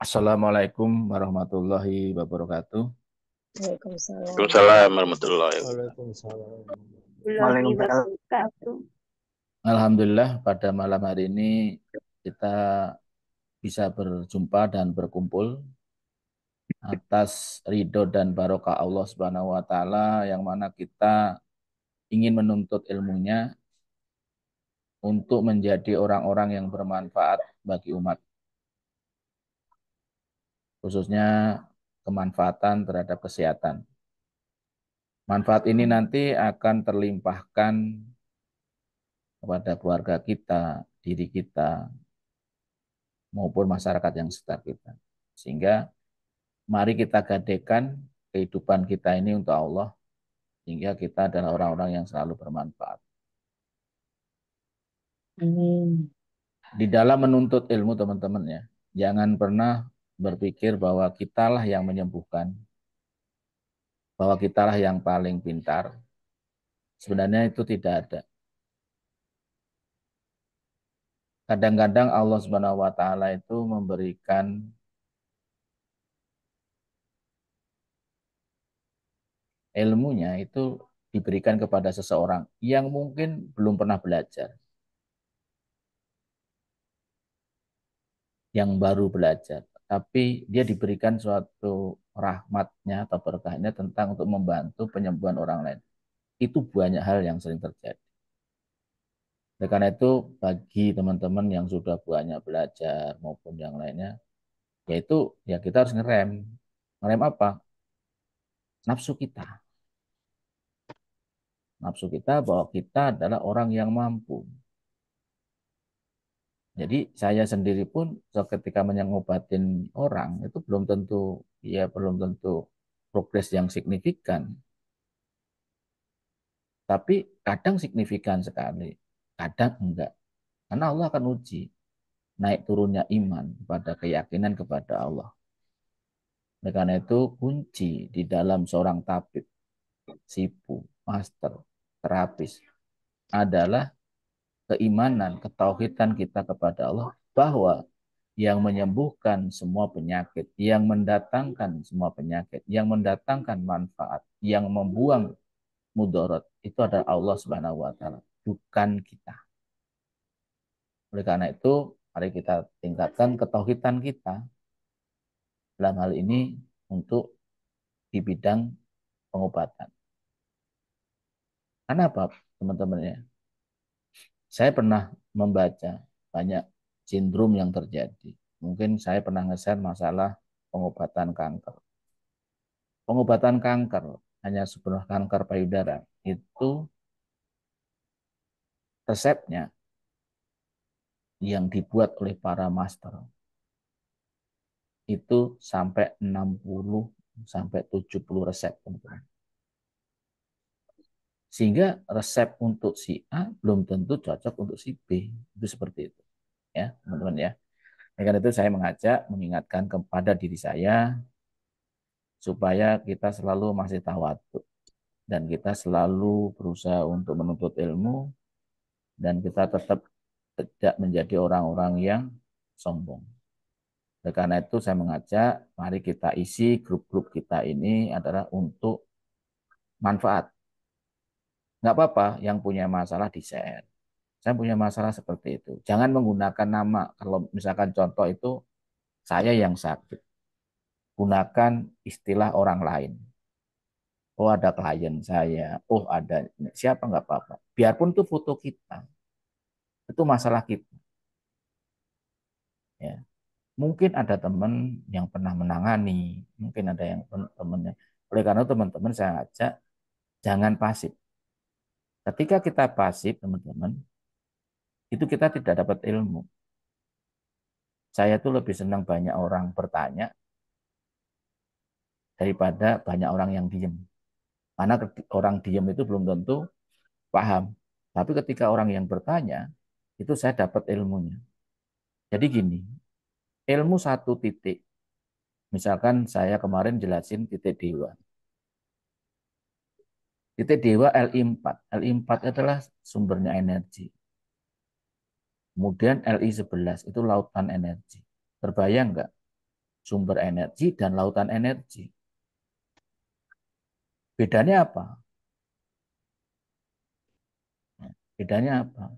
Assalamualaikum warahmatullahi wabarakatuh. Waalaikumsalam Waalaikumsalam warahmatullahi wabarakatuh. Waalaikumsalam. warahmatullahi Waalaikumsalam. wabarakatuh. Alhamdulillah pada malam hari ini kita bisa berjumpa dan berkumpul atas ridho dan barokah Allah Subhanahu wa taala yang mana kita ingin menuntut ilmunya untuk menjadi orang-orang yang bermanfaat bagi umat, khususnya kemanfaatan terhadap kesehatan. Manfaat ini nanti akan terlimpahkan kepada keluarga kita, diri kita, maupun masyarakat yang sekitar kita. Sehingga mari kita gadekan kehidupan kita ini untuk Allah, sehingga kita adalah orang-orang yang selalu bermanfaat. Amin. Di dalam menuntut ilmu teman-teman ya, jangan pernah berpikir bahwa kitalah yang menyembuhkan, bahwa kitalah yang paling pintar. Sebenarnya itu tidak ada. Kadang-kadang Allah Subhanahu wa taala itu memberikan ilmunya itu diberikan kepada seseorang yang mungkin belum pernah belajar, yang baru belajar, tapi dia diberikan suatu rahmatnya atau berkahnya tentang untuk membantu penyembuhan orang lain. Itu banyak hal yang sering terjadi. Oleh karena itu, bagi teman-teman yang sudah banyak belajar maupun yang lainnya, yaitu ya kita harus ngerem. Ngerem apa? Nafsu kita. Nafsu kita bahwa kita adalah orang yang mampu. Jadi saya sendiri pun ketika mengobatin orang itu belum tentu progres yang signifikan. Tapi kadang signifikan sekali, kadang enggak. Karena Allah akan uji naik turunnya iman pada keyakinan kepada Allah. Oleh karena itu kunci di dalam seorang tabib, sipu, master, terapis adalah keimanan, ketauhidan kita kepada Allah bahwa yang menyembuhkan semua penyakit, yang mendatangkan semua penyakit, yang mendatangkan manfaat, yang membuang mudarat itu adalah Allah Subhanahu wa taala, bukan kita. Oleh karena itu, mari kita tingkatkan ketauhidan kita dalam hal ini untuk di bidang pengobatan. Karena apa, teman-teman ya? Saya pernah membaca banyak sindrom yang terjadi. Mungkin saya pernah nge-share masalah pengobatan kanker. Pengobatan kanker, hanya sebuah kanker payudara, itu resepnya yang dibuat oleh para master itu sampai 60 sampai 70 resep, teman-teman. Sehingga resep untuk si A belum tentu cocok untuk si B. Itu seperti itu. Ya, teman-teman ya. Karena itu saya mengajak, mengingatkan kepada diri saya supaya kita selalu masih tawadu dan kita selalu berusaha untuk menuntut ilmu dan kita tetap tidak menjadi orang-orang yang sombong. Oleh karena itu saya mengajak, mari kita isi grup-grup kita ini adalah untuk manfaat. Nggak apa-apa yang punya masalah di-share. Saya punya masalah seperti itu. Jangan menggunakan nama. Kalau misalkan contoh itu saya yang sakit. Gunakan istilah orang lain. Oh ada klien saya. Oh ada siapa nggak apa-apa. Biarpun itu foto kita. Itu masalah kita. Ya. Mungkin ada teman yang pernah menangani. Mungkin ada yang temannya. Oleh karena teman-teman saya ajak jangan pasif. Ketika kita pasif teman-teman. Itu kita tidak dapat ilmu. Saya tuh lebih senang banyak orang bertanya daripada banyak orang yang diem. Karena orang diem itu belum tentu paham. Tapi ketika orang yang bertanya, itu saya dapat ilmunya. Jadi gini, ilmu satu titik. Misalkan saya kemarin jelasin titik dewa. Titik dewa Li4. Li4 adalah sumbernya energi. Kemudian Li11 itu lautan energi. Terbayang nggak? sumber energi dan lautan energi. Bedanya apa? Bedanya apa?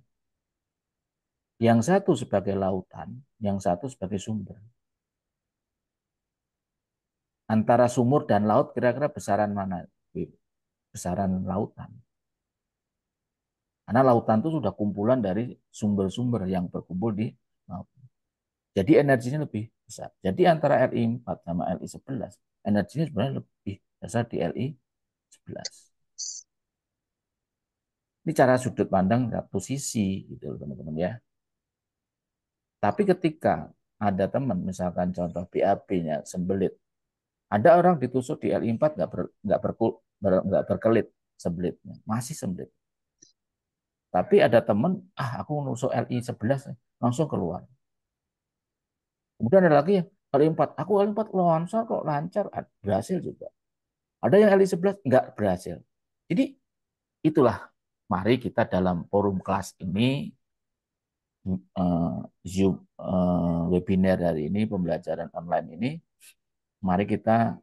Yang satu sebagai lautan, yang satu sebagai sumber. Antara sumur dan laut kira-kira besaran mana? Besaran lautan. Karena lautan itu sudah kumpulan dari sumber-sumber yang berkumpul di laut. Jadi energinya lebih besar. Jadi antara Li4 sama Li11, energinya sebenarnya lebih besar di Li11. Ini cara sudut pandang satu sisi gitu teman-teman ya. Tapi ketika ada teman, misalkan contoh BAB-nya sembelit, ada orang ditusuk di Li4 nggak berkelit sembelitnya, masih sembelit. Tapi ada teman, aku nusuk Li11 langsung keluar. Kemudian ada lagi yang Li4, aku Li4 lancar kok, lancar, berhasil juga. Ada yang Li11 nggak berhasil. Jadi itulah, mari kita dalam forum kelas ini, Zoom webinar hari ini, pembelajaran online ini, mari kita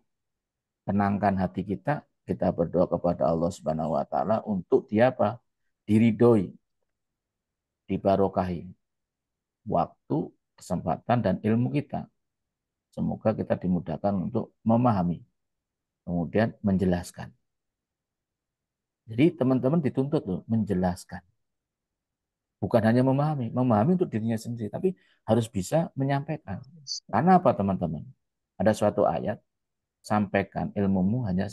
tenangkan hati kita berdoa kepada Allah Subhanahu wa taala untuk dia apa? Diridhoi, dibarokahi waktu, kesempatan dan ilmu kita. Semoga kita dimudahkan untuk memahami, kemudian menjelaskan. Jadi teman-teman dituntut loh menjelaskan. Bukan hanya memahami untuk dirinya sendiri, tapi harus bisa menyampaikan. Karena apa teman-teman? Ada suatu ayat, sampaikan ilmumu hanya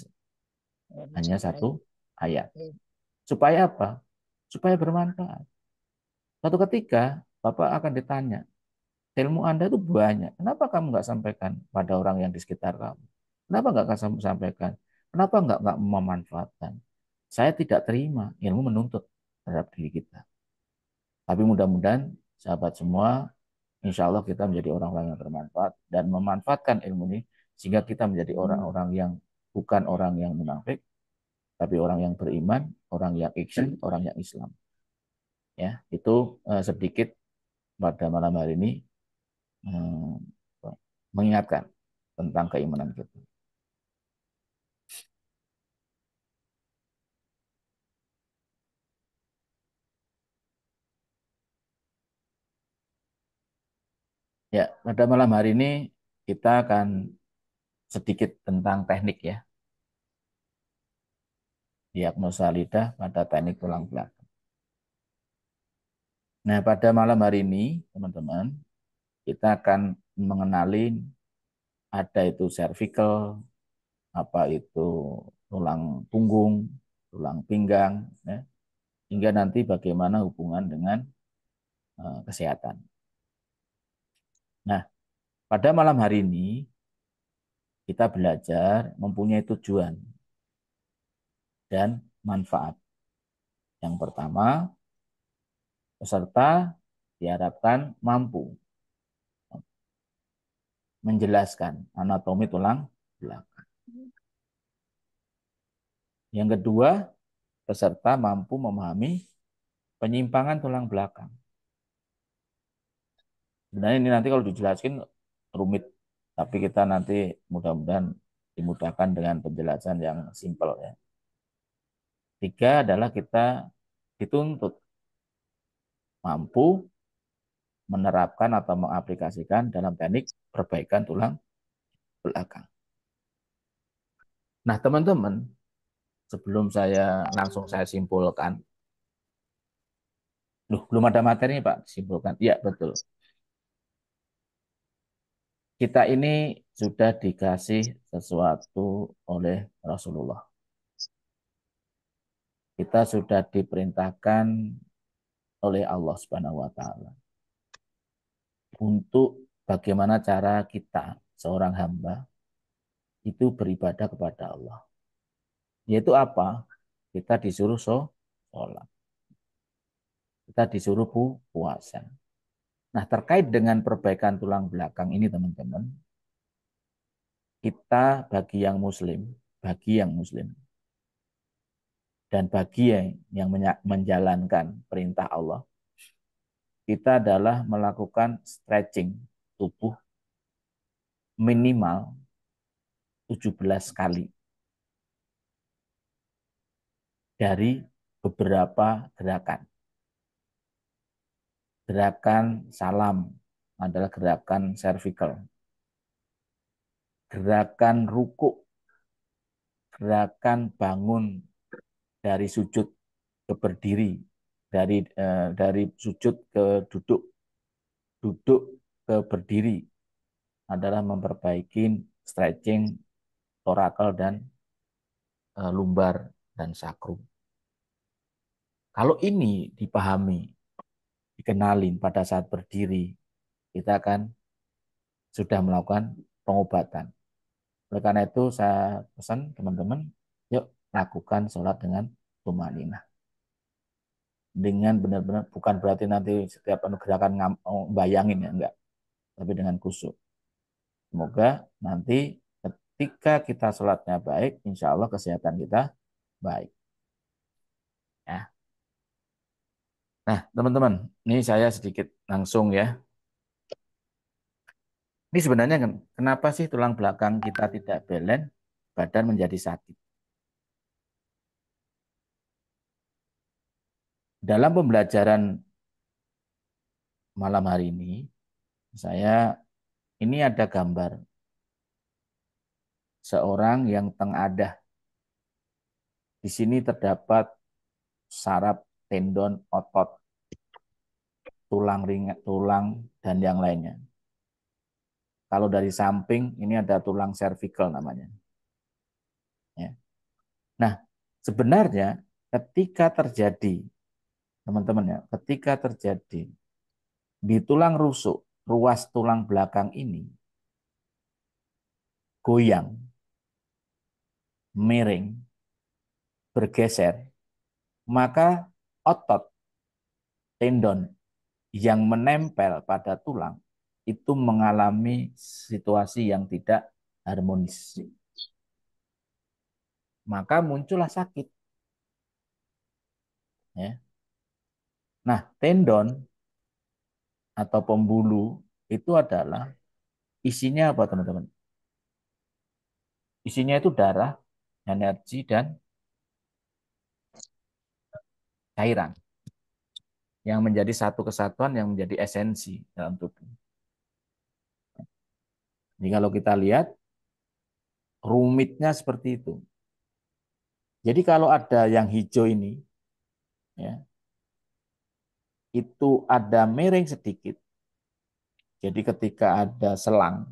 satu ayat. Supaya apa? Supaya bermanfaat. Suatu ketika Bapak akan ditanya, ilmu Anda itu banyak. Kenapa kamu nggak sampaikan pada orang yang di sekitar kamu? Kenapa nggak kamu sampaikan? Kenapa nggak memanfaatkan? Saya tidak terima ilmu menuntut terhadap diri kita. Tapi mudah-mudahan sahabat semua, insya Allah kita menjadi orang-orang yang bermanfaat dan memanfaatkan ilmu ini sehingga kita menjadi orang-orang yang bukan orang yang munafik, tapi orang yang beriman, orang yang ihsan, orang yang Islam. Ya, itu sedikit pada malam hari ini eh, mengingatkan tentang keimanan kita. Ya, pada malam hari ini kita akan sedikit tentang teknik ya, diagnosa lidah pada teknik tulang belakang. Nah, pada malam hari ini, teman-teman, kita akan mengenali ada itu cervical, apa itu tulang punggung, tulang pinggang, ya, hingga nanti bagaimana hubungan dengan kesehatan. Nah, pada malam hari ini kita belajar mempunyai tujuan dan manfaat. Yang pertama, peserta diharapkan mampu menjelaskan anatomi tulang belakang. Yang kedua, peserta mampu memahami penyimpangan tulang belakang. Sebenarnya ini nanti kalau dijelaskan rumit, tapi kita nanti mudah-mudahan dimudahkan dengan penjelasan yang simpel ya. Tiga adalah kita dituntut mampu menerapkan atau mengaplikasikan dalam teknik perbaikan tulang belakang. Nah, teman-teman, sebelum saya simpulkan, belum ada materi Pak, simpulkan. Iya, betul. Kita ini sudah dikasih sesuatu oleh Rasulullah. Kita sudah diperintahkan oleh Allah Subhanahu wa taala untuk bagaimana cara kita seorang hamba itu beribadah kepada Allah. Yaitu apa? Kita disuruh sholat. Kita disuruh puasa. Nah, terkait dengan perbaikan tulang belakang ini teman-teman, kita bagi yang muslim dan bagi yang menjalankan perintah Allah, kita adalah melakukan stretching tubuh minimal 17 kali dari beberapa gerakan. Gerakan salam adalah gerakan cervical. Gerakan ruku, gerakan bangun dari sujud ke berdiri, dari sujud ke duduk, duduk ke berdiri adalah memperbaiki stretching torakal dan lumbar dan sakrum. Kalau ini dipahami, dikenalin pada saat berdiri, kita akan sudah melakukan pengobatan. Oleh karena itu saya pesan teman-teman, yuk lakukan sholat dengan tumanina. Dengan benar-benar, bukan berarti nanti setiap gerakan bayangin ya, enggak. Tapi dengan khusyuk. Semoga nanti ketika kita sholatnya baik, insya Allah kesehatan kita baik. Ya. Nah, teman-teman, ini saya sedikit langsung ya. Ini sebenarnya kenapa sih tulang belakang kita tidak balance, badan menjadi sakit? Dalam pembelajaran malam hari ini, ini ada gambar seorang yang tengadah. Di sini terdapat saraf, tendon, otot, tulang ringan, tulang dan yang lainnya. Kalau dari samping ini ada tulang cervical namanya. Ya. Nah, sebenarnya ketika terjadi, teman-teman ya, ketika terjadi di tulang rusuk, ruas tulang belakang ini goyang, miring, bergeser, maka otot, tendon yang menempel pada tulang itu mengalami situasi yang tidak harmonis. Maka muncullah sakit. Ya. Nah, tendon atau pembuluh itu adalah isinya apa teman-teman? Isinya itu darah, energi, dan cairan yang menjadi satu kesatuan yang menjadi esensi dalam tubuh. Jadi kalau kita lihat rumitnya seperti itu. Jadi kalau ada yang hijau ini, ya, itu ada miring sedikit. Jadi ketika ada selang,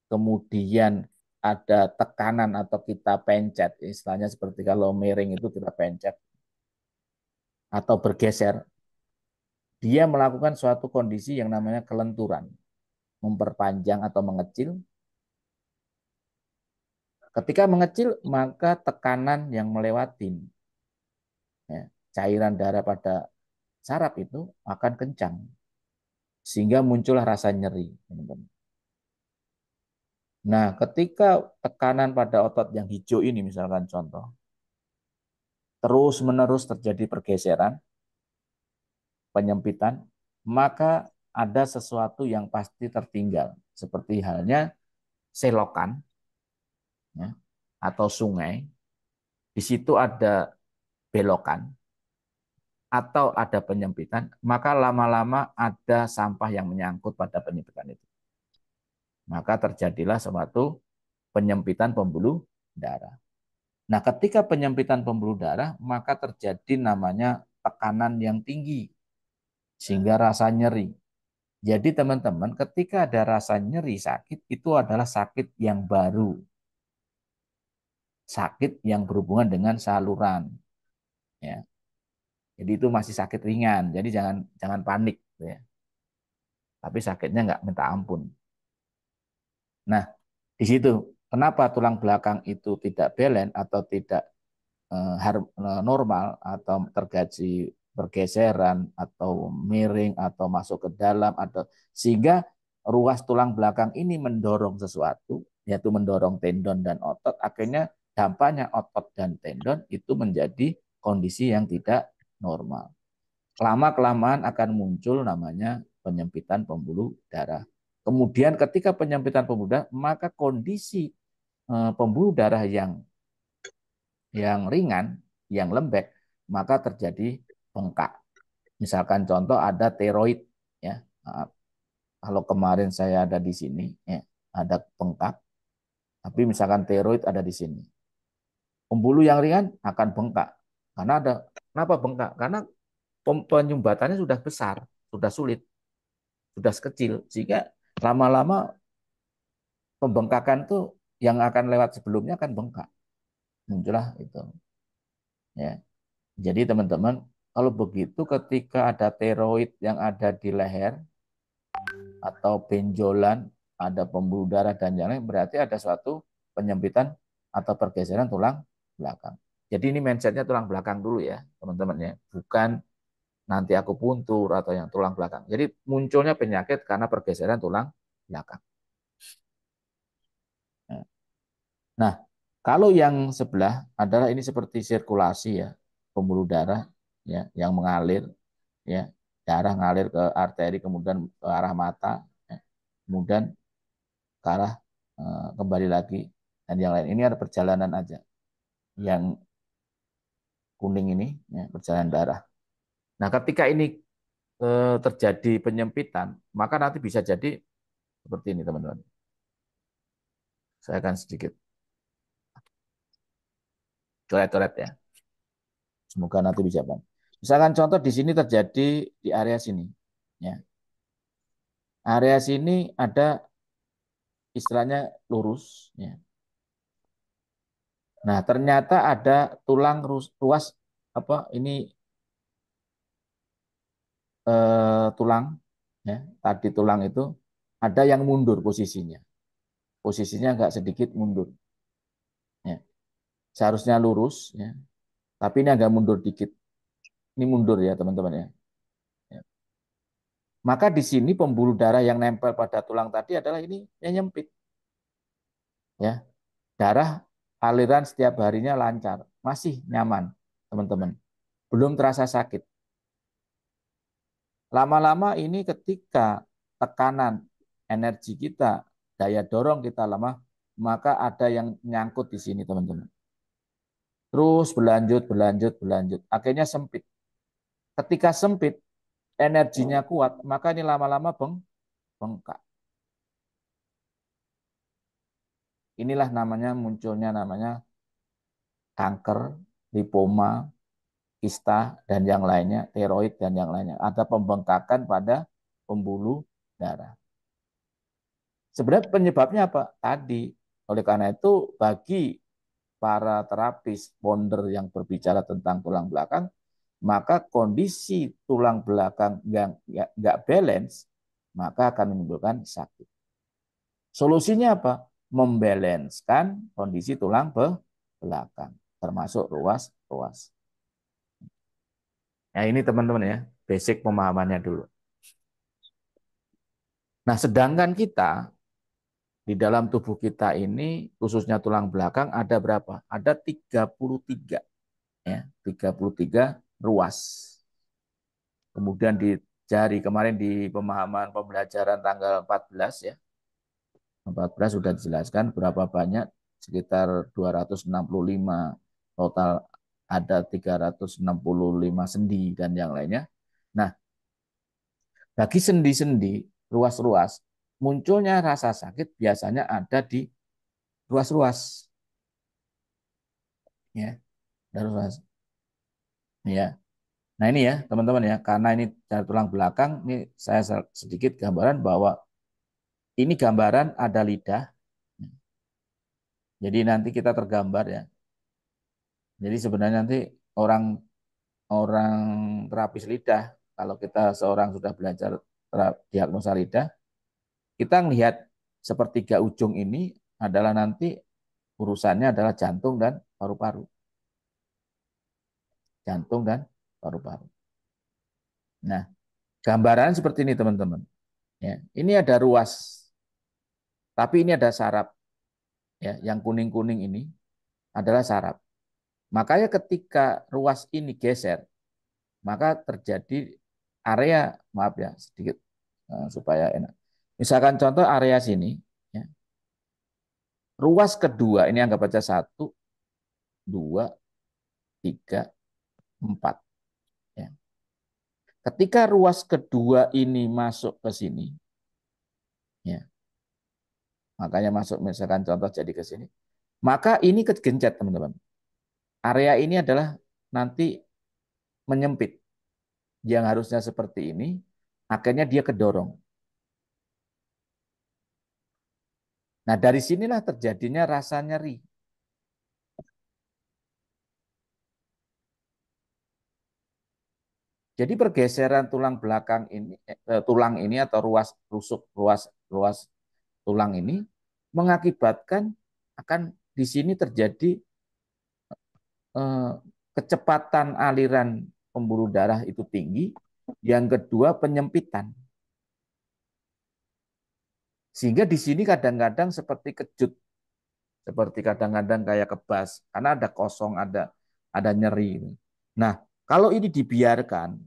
kemudian ada tekanan atau kita pencet, istilahnya seperti kalau miring itu kita pencet atau bergeser, dia melakukan suatu kondisi yang namanya kelenturan, memperpanjang atau mengecil. Ketika mengecil, maka tekanan yang melewati ya, cairan darah pada saraf itu akan kencang, sehingga muncullah rasa nyeri. Nah, ketika tekanan pada otot yang hijau ini, misalkan contoh, terus-menerus terjadi pergeseran, penyempitan, maka ada sesuatu yang pasti tertinggal. Seperti halnya selokan ya, atau sungai, di situ ada belokan atau ada penyempitan, maka lama-lama ada sampah yang menyangkut pada penyempitan itu. Maka terjadilah suatu penyempitan pembuluh darah. Nah, ketika penyempitan pembuluh darah, maka terjadi namanya tekanan yang tinggi, sehingga rasa nyeri. Jadi teman-teman, ketika ada rasa nyeri sakit, itu adalah sakit yang baru. Sakit yang berhubungan dengan saluran. Ya. Jadi itu masih sakit ringan, jadi jangan jangan panik. Ya. Tapi sakitnya nggak minta ampun. Nah, di situ kenapa tulang belakang itu tidak balance atau tidak normal atau terjadi pergeseran atau miring atau masuk ke dalam atau sehingga ruas tulang belakang ini mendorong sesuatu yaitu mendorong tendon dan otot akhirnya dampaknya otot dan tendon itu menjadi kondisi yang tidak normal. Lama kelamaan akan muncul namanya penyempitan pembuluh darah. Kemudian ketika penyempitan pembuluh darah, maka kondisi pembuluh darah yang ringan, yang lembek, maka terjadi bengkak. Misalkan contoh ada teroid, ya. Kalau kemarin saya ada di sini, ya, ada bengkak. Tapi misalkan teroid ada di sini, pembuluh yang ringan akan bengkak. Karena ada, kenapa bengkak? Karena penyumbatannya sudah besar, sudah sulit, sudah kecil, sehingga lama-lama pembengkakan itu yang akan lewat sebelumnya akan bengkak. Muncullah itu. Ya. Jadi teman-teman, kalau begitu ketika ada teroid yang ada di leher atau benjolan, ada pembuluh darah dan yang lain, berarti ada suatu penyempitan atau pergeseran tulang belakang. Jadi ini mindsetnya tulang belakang dulu ya, teman-teman ya. Bukan nanti aku puntur atau yang tulang belakang. Jadi munculnya penyakit karena pergeseran tulang belakang. Nah, kalau yang sebelah adalah ini seperti sirkulasi ya, pembuluh darah ya yang mengalir ya, darah ngalir ke arteri kemudian ke arah mata, ya. Kemudian ke arah kembali lagi dan yang lain. Ini ada perjalanan aja. Yang kuning ini ya, perjalanan darah. Nah, ketika ini terjadi penyempitan, maka nanti bisa jadi seperti ini, teman-teman. Saya akan sedikit coret-coret ya. Semoga nanti bisa bang. Misalkan contoh di sini terjadi di area sini, ya. Area sini ada istilahnya lurus, ya. Nah, ternyata ada tulang ruas apa ini tulang, ya. Tadi tulang itu ada yang mundur posisinya. Posisinya agak sedikit mundur, ya. Seharusnya lurus, ya. Tapi ini agak mundur dikit. Ini mundur ya, teman-teman ya. Ya. Maka di sini pembuluh darah yang nempel pada tulang tadi adalah ini yang nyempit. Ya, darah aliran setiap harinya lancar, masih nyaman, teman-teman. Belum terasa sakit. Lama-lama ini ketika tekanan energi kita, daya dorong kita lemah, maka ada yang nyangkut di sini, teman-teman. Terus berlanjut, berlanjut, berlanjut. Akhirnya sempit. Ketika sempit, energinya kuat, maka ini lama-lama bengkak. Inilah namanya munculnya namanya kanker, lipoma, kista, dan yang lainnya, tiroid, dan yang lainnya. Ada pembengkakan pada pembuluh darah. Sebenarnya penyebabnya apa? Tadi. Oleh karena itu, bagi para terapis bonder yang berbicara tentang tulang belakang, maka kondisi tulang belakang yang nggak balance, maka akan menimbulkan sakit. Solusinya apa? Membalanskan kondisi tulang belakang, termasuk ruas-ruas. Nah ini teman-teman ya, basic pemahamannya dulu. Nah sedangkan kita, di dalam tubuh kita ini, khususnya tulang belakang, ada berapa? Ada 33. Ya, 33 ruas. Kemudian di jari, kemarin di pemahaman pembelajaran tanggal 14 ya, 14 sudah dijelaskan berapa banyak, sekitar 265 total, ada 365 sendi dan yang lainnya. Nah, bagi sendi-sendi, ruas-ruas, munculnya rasa sakit biasanya ada di ruas-ruas. Ya, ruas. Ya. Nah ini ya teman-teman ya, karena ini dari tulang belakang, ini saya sedikit gambaran bahwa ini gambaran ada lidah. Jadi nanti kita tergambar ya. Jadi sebenarnya nanti orang orang terapis lidah, kalau kita seorang sudah belajar diagnosa lidah, kita melihat sepertiga ujung ini adalah nanti urusannya adalah jantung dan paru-paru. Jantung dan paru-paru. Nah, gambaran seperti ini teman-teman. Ya, ini ada ruas, tapi ini ada saraf. Ya, yang kuning-kuning ini adalah saraf. Makanya ketika ruas ini geser, maka terjadi area, maaf ya sedikit supaya enak. Misalkan contoh area sini, ya, ruas kedua ini anggap aja 1, 2, 3, 4. Ya. Ketika ruas kedua ini masuk ke sini, ya, makanya masuk misalkan contoh jadi ke sini, maka ini kegencet teman-teman. Area ini adalah nanti menyempit. Yang harusnya seperti ini, akhirnya dia kedorong. Nah, dari sinilah terjadinya rasa nyeri. Jadi pergeseran tulang belakang ini, tulang ini atau ruas rusuk, ruas tulang ini mengakibatkan akan di sini terjadi eh, kecepatan aliran pembuluh darah itu tinggi. Yang kedua penyempitan. Sehingga di sini kadang-kadang seperti kejut, seperti kadang-kadang kayak kebas, karena ada kosong, ada nyeri. Nah, kalau ini dibiarkan,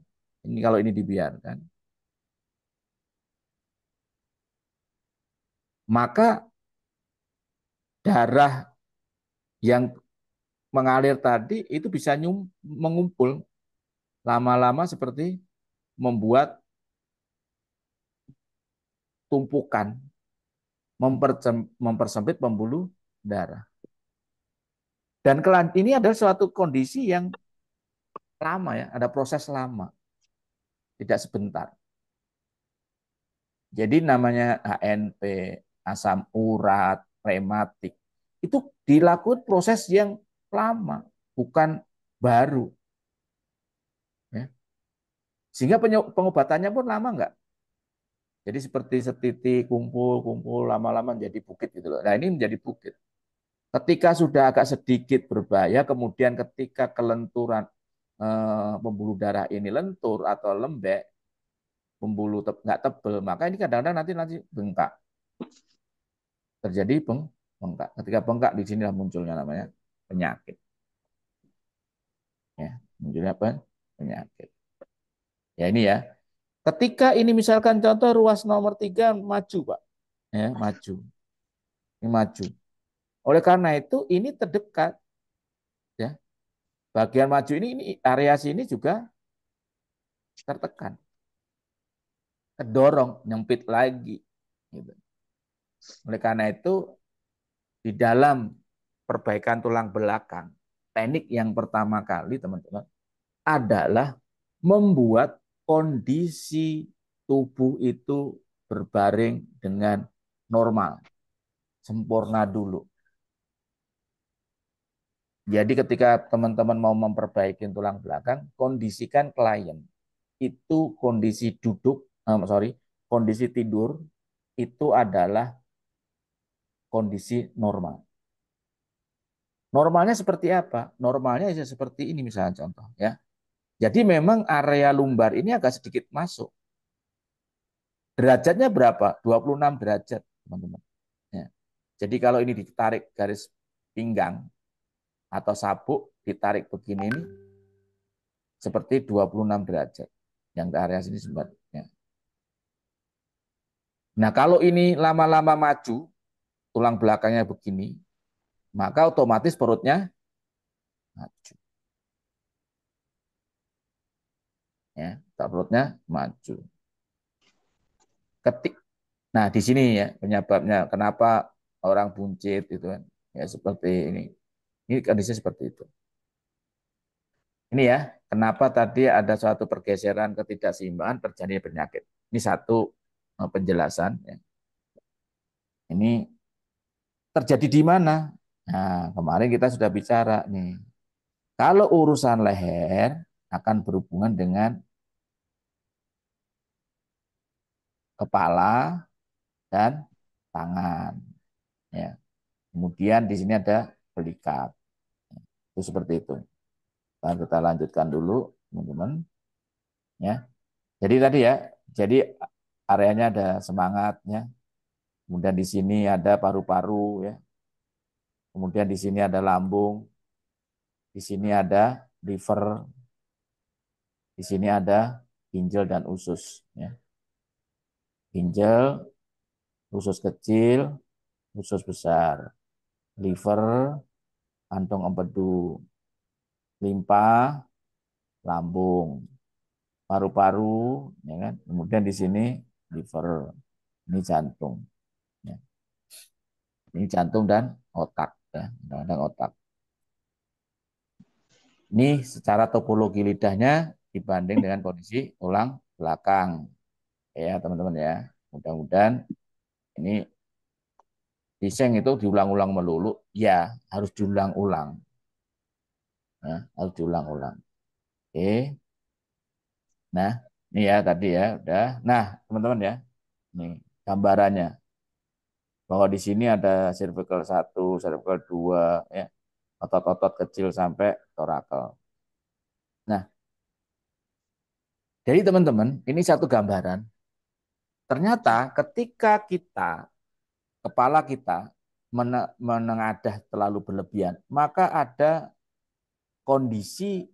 kalau ini dibiarkan, maka darah yang mengalir tadi itu bisa mengumpul lama-lama seperti membuat tumpukan, mempersempit pembuluh darah. Dan ini adalah suatu kondisi yang lama ya, ada proses lama, tidak sebentar. Jadi namanya HNP, asam urat, rematik, itu dilakukan proses yang lama, bukan baru. Ya. Sehingga pengobatannya pun lama enggak? Jadi seperti setitik kumpul lama-lama menjadi bukit gitu loh. Nah ini menjadi bukit. Ketika sudah agak sedikit berbahaya, kemudian ketika kelenturan pembuluh darah ini lentur atau lembek, pembuluh nggak tebel, maka ini kadang-kadang nanti bengkak. Terjadi bengkak. Ketika bengkak di sinilah munculnya namanya penyakit. Ya, munculnya apa? Penyakit. Ya ini ya. Ketika ini misalkan contoh ruas nomor 3 maju, Pak. Ya, maju. Ini maju. Oleh karena itu ini terdekat ya. Bagian maju ini area sini juga tertekan, kedorong, nyempit lagi gitu. Oleh karena itu di dalam perbaikan tulang belakang, teknik yang pertama kali teman-teman adalah membuat kondisi tubuh itu berbaring dengan normal, sempurna dulu. Jadi ketika teman-teman mau memperbaiki tulang belakang, kondisikan klien itu kondisi tidur itu adalah kondisi normal. Normalnya seperti apa? Normalnya ya seperti ini misalnya contoh ya. Jadi memang area lumbar ini agak sedikit masuk. Derajatnya berapa? 26 derajat, teman-teman. Ya. Jadi kalau ini ditarik garis pinggang atau sabuk ditarik begini ini seperti 26 derajat. Yang ke area sini sebenarnya. Nah, kalau ini lama-lama maju, tulang belakangnya begini, maka otomatis perutnya maju. Ya, perutnya maju. Ketik. Nah, di sini ya penyebabnya kenapa orang buncit itu kan. Ya seperti ini. Ini kondisi seperti itu. Ini ya, kenapa tadi ada suatu pergeseran ketidakseimbangan terjadi penyakit. Ini satu penjelasan ya. Ini terjadi di mana? Nah, kemarin kita sudah bicara nih. Kalau urusan leher akan berhubungan dengan kepala dan tangan. Ya. Kemudian di sini ada belikat. Itu seperti itu. Nah, kita lanjutkan dulu, teman-teman. Ya. Jadi tadi ya, jadi areanya ada semangatnya. Kemudian di sini ada paru-paru, ya. Kemudian di sini ada lambung. Di sini ada liver. Di sini ada ginjal dan usus. Ya. Ginjal, usus kecil, usus besar, liver, kantong empedu, limpa, lambung, paru-paru, ya kan? Kemudian di sini liver, ini jantung, ya. Ini jantung dan otak, ya, dan otak. Ini secara topologi lidahnya dibanding dengan kondisi tulang belakang, ya teman-teman ya. Mudah-mudahan ini desain itu diulang-ulang melulu, ya harus diulang-ulang, ya, harus diulang-ulang. Oke, nah ini ya tadi ya udah. Nah teman-teman ya, ini gambarannya bahwa di sini ada cervical 1, cervical 2, ya, otot-otot kecil sampai torakel. Nah, jadi teman-teman, ini satu gambaran. Ternyata ketika kepala kita menengadah terlalu berlebihan, maka ada kondisi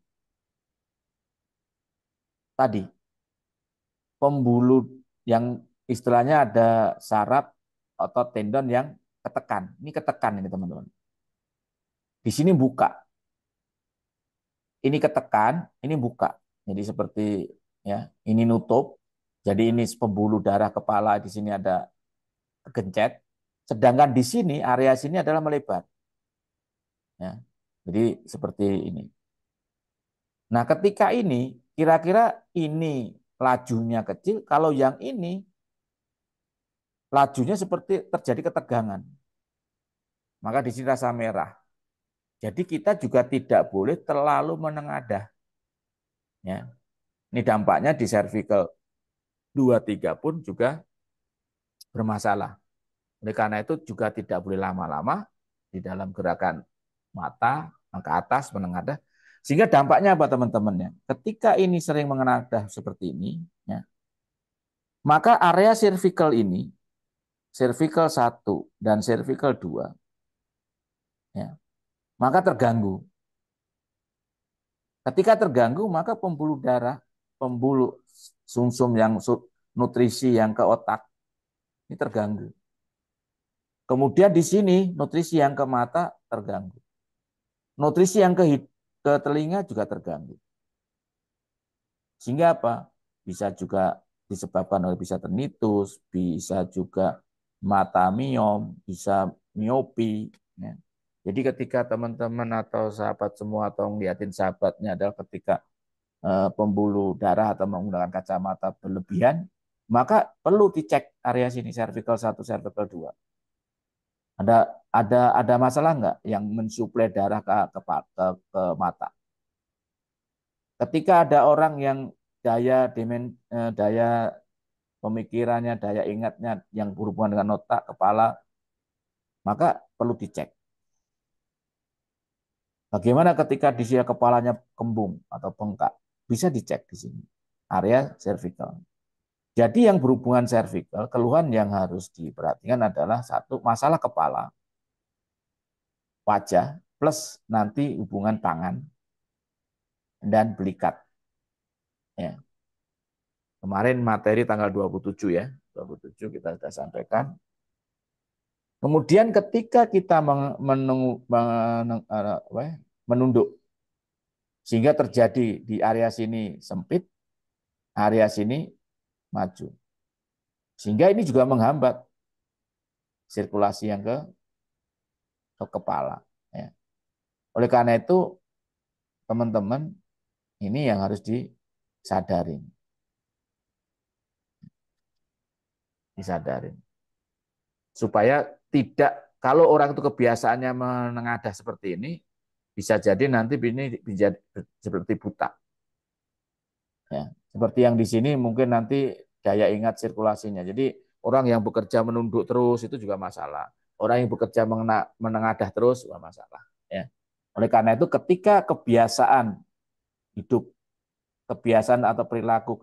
tadi, pembuluh yang istilahnya ada saraf otot tendon yang ketekan. Ini ketekan ini teman-teman. Di sini buka, ini ketekan, ini buka. Jadi seperti ya, ini nutup. Jadi ini pembuluh darah kepala di sini ada gencet. Sedangkan di sini area sini adalah melebar. Ya. Jadi seperti ini. Nah, ketika ini kira-kira ini lajunya kecil, kalau yang ini lajunya seperti terjadi ketegangan. Maka di sini rasa merah. Jadi kita juga tidak boleh terlalu menengadah. Ya. Ini dampaknya di cervical 2-3 pun juga bermasalah. Oleh karena itu juga tidak boleh lama-lama di dalam gerakan mata ke atas menengadah. Sehingga dampaknya apa teman-teman? Ketika ini sering mengenadah seperti ini, ya, maka area cervical ini, cervical 1 dan cervical 2, ya, maka terganggu. Ketika terganggu, maka pembuluh darah, pembuluh sumsum yang nutrisi yang ke otak ini terganggu. Kemudian di sini nutrisi yang ke mata terganggu. Nutrisi yang ke telinga juga terganggu. Sehingga apa? Bisa juga disebabkan oleh bisa tinnitus, bisa juga mata miom, bisa miopi. Ya. Jadi ketika teman-teman atau sahabat semua atau ngeliatin sahabatnya adalah ketika pembuluh darah atau menggunakan kacamata berlebihan, maka perlu dicek area sini cervical 1, cervical 2. Ada masalah nggak yang mensuplai darah ke mata? Ketika ada orang yang daya pemikirannya, daya ingatnya yang berhubungan dengan otak, kepala, maka perlu dicek. Bagaimana ketika di sini kepalanya kembung atau bengkak? Bisa dicek di sini, area cervical. Jadi yang berhubungan cervical, keluhan yang harus diperhatikan adalah satu, masalah kepala, wajah, plus nanti hubungan tangan dan belikat. Ya. Kemarin materi tanggal 27 ya, 27 kita sudah sampaikan. Kemudian ketika kita menunduk, sehingga terjadi di area sini sempit, area sini maju. Sehingga ini juga menghambat sirkulasi yang ke kepala. Ya. Oleh karena itu, teman-teman, ini yang harus disadarin. Disadarin. Supaya tidak, kalau orang itu kebiasaannya menengadah seperti ini, bisa jadi nanti ini bisa seperti buta. Ya, seperti yang di sini mungkin nanti daya ingat sirkulasinya. Jadi orang yang bekerja menunduk terus itu juga masalah. Orang yang bekerja menengadah terus juga masalah. Ya. Oleh karena itu ketika kebiasaan hidup, kebiasaan atau perilaku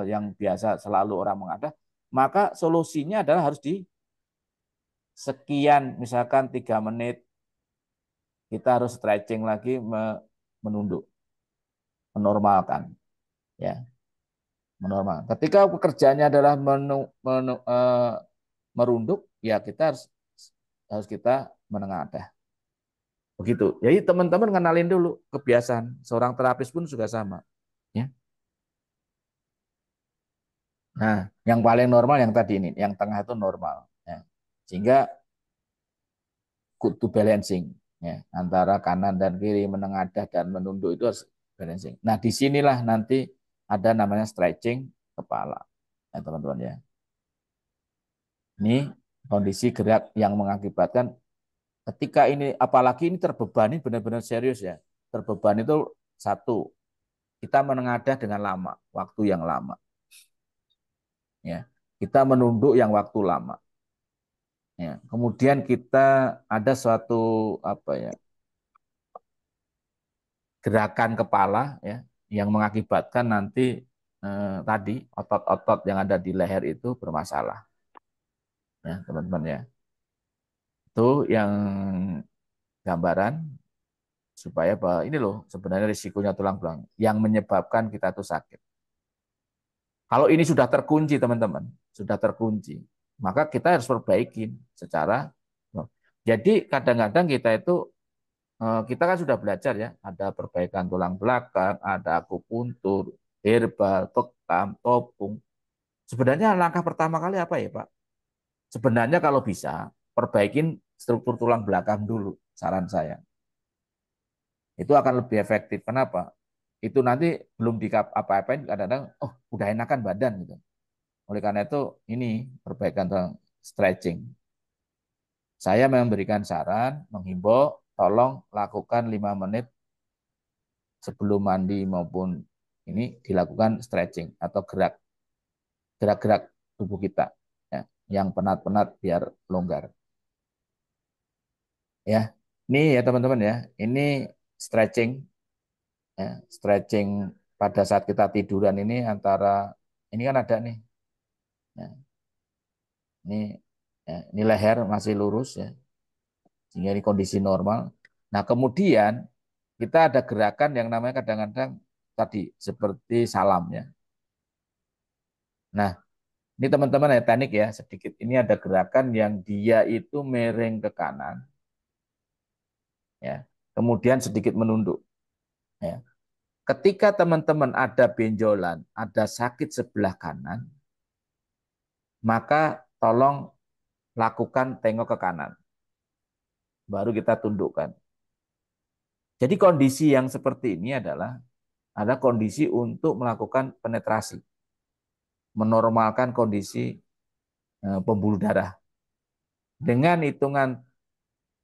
yang biasa selalu orang mengadah, maka solusinya adalah harus di sekian, misalkan 3 menit, kita harus stretching lagi, menunduk, menormalkan. Ya, menormal. Ketika pekerjaannya adalah merunduk, ya kita harus kita menengadah. Begitu. Jadi teman-teman kenalin dulu kebiasaan. Seorang terapis pun juga sama. Ya. Nah, yang paling normal yang tadi ini, yang tengah itu normal. Ya. Sehingga good to balancing, ya, antara kanan dan kiri, menengadah dan menunduk itu harus balancing. Nah, disinilah nanti ada namanya stretching kepala, ya teman-teman ya. Ini kondisi gerak yang mengakibatkan ketika ini, apalagi ini terbebani benar-benar serius ya. Terbebani itu satu, kita menengadah dengan lama, waktu yang lama, ya. Kita menunduk yang waktu lama, ya. Kemudian kita ada suatu apa ya, gerakan kepala ya yang mengakibatkan nanti tadi otot-otot yang ada di leher itu bermasalah, ya teman-teman ya. Itu yang gambaran supaya bahwa ini loh sebenarnya risikonya tulang belakang yang menyebabkan kita tuh sakit. Kalau ini sudah terkunci teman-teman, sudah terkunci, maka kita harus perbaikin secara. Jadi kadang-kadang kita itu kita kan sudah belajar ya, ada perbaikan tulang belakang, ada akupuntur, herbal, bekam, topung. Sebenarnya langkah pertama kali apa ya Pak? Sebenarnya kalau bisa, perbaikin struktur tulang belakang dulu, saran saya. Itu akan lebih efektif. Kenapa? Itu nanti belum di apa-apain, kadang-kadang, oh udah enakan badan gitu. Oleh karena itu, ini perbaikan tulang stretching. Saya memberikan saran, menghimbau, tolong lakukan 5 menit sebelum mandi maupun ini dilakukan stretching atau gerak-gerak tubuh kita ya, yang penat-penat biar longgar ya. Ini ya teman-teman ya, ini stretching ya, stretching pada saat kita tiduran ini antara ini kan ada nih ya, ini ya, ini leher masih lurus ya sehingga ini kondisi normal. Nah kemudian kita ada gerakan yang namanya kadang-kadang tadi seperti salam ya. Nah ini teman-teman ya teknik ya sedikit. Ini ada gerakan yang dia itu miring ke kanan, ya. Kemudian sedikit menunduk, ya. Ketika teman-teman ada benjolan, ada sakit sebelah kanan, maka tolong lakukan tengok ke kanan, baru kita tundukkan. Jadi kondisi yang seperti ini adalah ada kondisi untuk melakukan penetrasi, menormalkan kondisi pembuluh darah dengan hitungan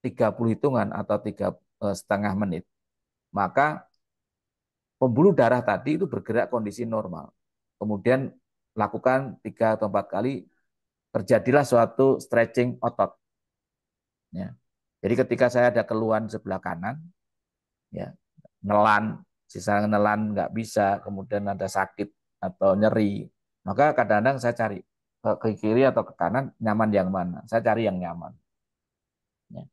30 hitungan atau 3,5 menit, maka pembuluh darah tadi itu bergerak kondisi normal. Kemudian lakukan 3 atau 4 kali, terjadilah suatu stretching otot. Ya. Jadi ketika saya ada keluhan sebelah kanan, ya nelan, sisa nelan nggak bisa, kemudian ada sakit atau nyeri, maka kadang-kadang saya cari ke kiri atau ke kanan, nyaman yang mana? Saya cari yang nyaman. Ya.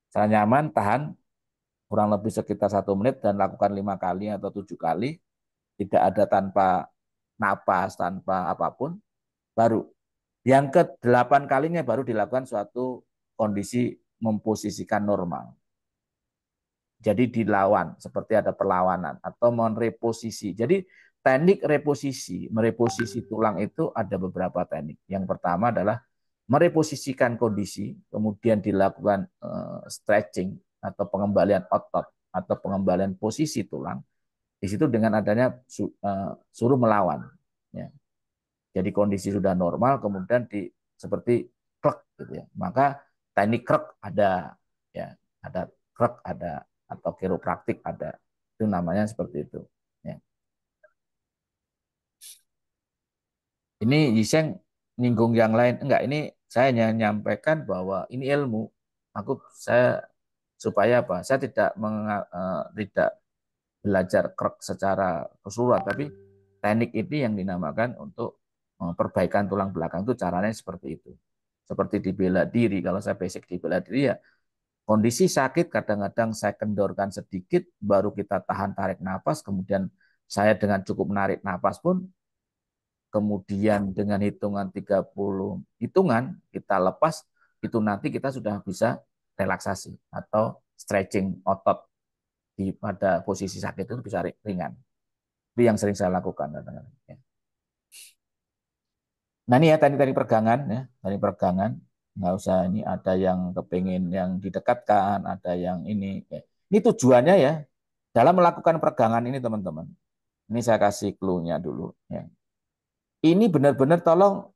Saya nyaman, tahan kurang lebih sekitar 1 menit dan lakukan 5 kali atau 7 kali, tidak ada tanpa napas, tanpa apapun, baru yang ke-8 kalinya baru dilakukan suatu kondisi memposisikan normal. Jadi dilawan, seperti ada perlawanan atau mereposisi. Jadi teknik reposisi, mereposisi tulang itu ada beberapa teknik. Yang pertama adalah mereposisikan kondisi, kemudian dilakukan stretching atau pengembalian otot atau pengembalian posisi tulang. Di situ dengan adanya suruh melawan. Ya. Jadi kondisi sudah normal, kemudian seperti krek gitu ya. Maka teknik krek ada, ya, ada krek ada atau kiropraktik ada. Itu namanya seperti itu. Ya. Ini Yiseng nyinggung yang lain enggak? Ini saya hanya menyampaikan bahwa ini ilmu. Saya supaya apa? Saya tidak belajar krek secara keseluruhan, tapi teknik ini yang dinamakan untuk perbaikan tulang belakang itu caranya seperti itu. Seperti di bela diri, kalau saya basic di bela diri ya, kondisi sakit kadang-kadang saya kendorkan sedikit, baru kita tahan tarik nafas, kemudian saya dengan cukup menarik nafas pun kemudian dengan hitungan 30 hitungan kita lepas, itu nanti kita sudah bisa relaksasi atau stretching otot pada posisi sakit itu bisa ringan. Itu yang sering saya lakukan. Nah ini ya tadi peregangan ya, tadi peregangan nggak usah ini ada yang kepingin yang didekatkan, ada yang ini. Ini tujuannya ya dalam melakukan peregangan ini teman-teman. Ini saya kasih clue-nya dulu. Ya. Ini benar-benar tolong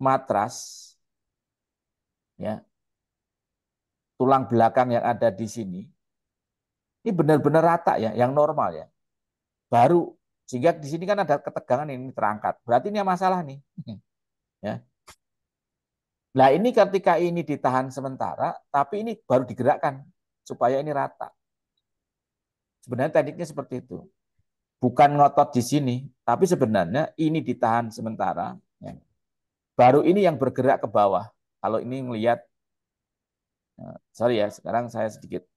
matras, ya tulang belakang yang ada di sini, ini benar-benar rata ya, yang normal ya. Baru sehingga di sini kan ada ketegangan ini terangkat. Berarti ini masalah nih. Ya. Nah ini ketika ini ditahan sementara, tapi ini baru digerakkan supaya ini rata. Sebenarnya tekniknya seperti itu. Bukan ngotot di sini, tapi sebenarnya ini ditahan sementara. Ya. Baru ini yang bergerak ke bawah. Kalau ini melihat, sorry ya, sekarang saya sedikit.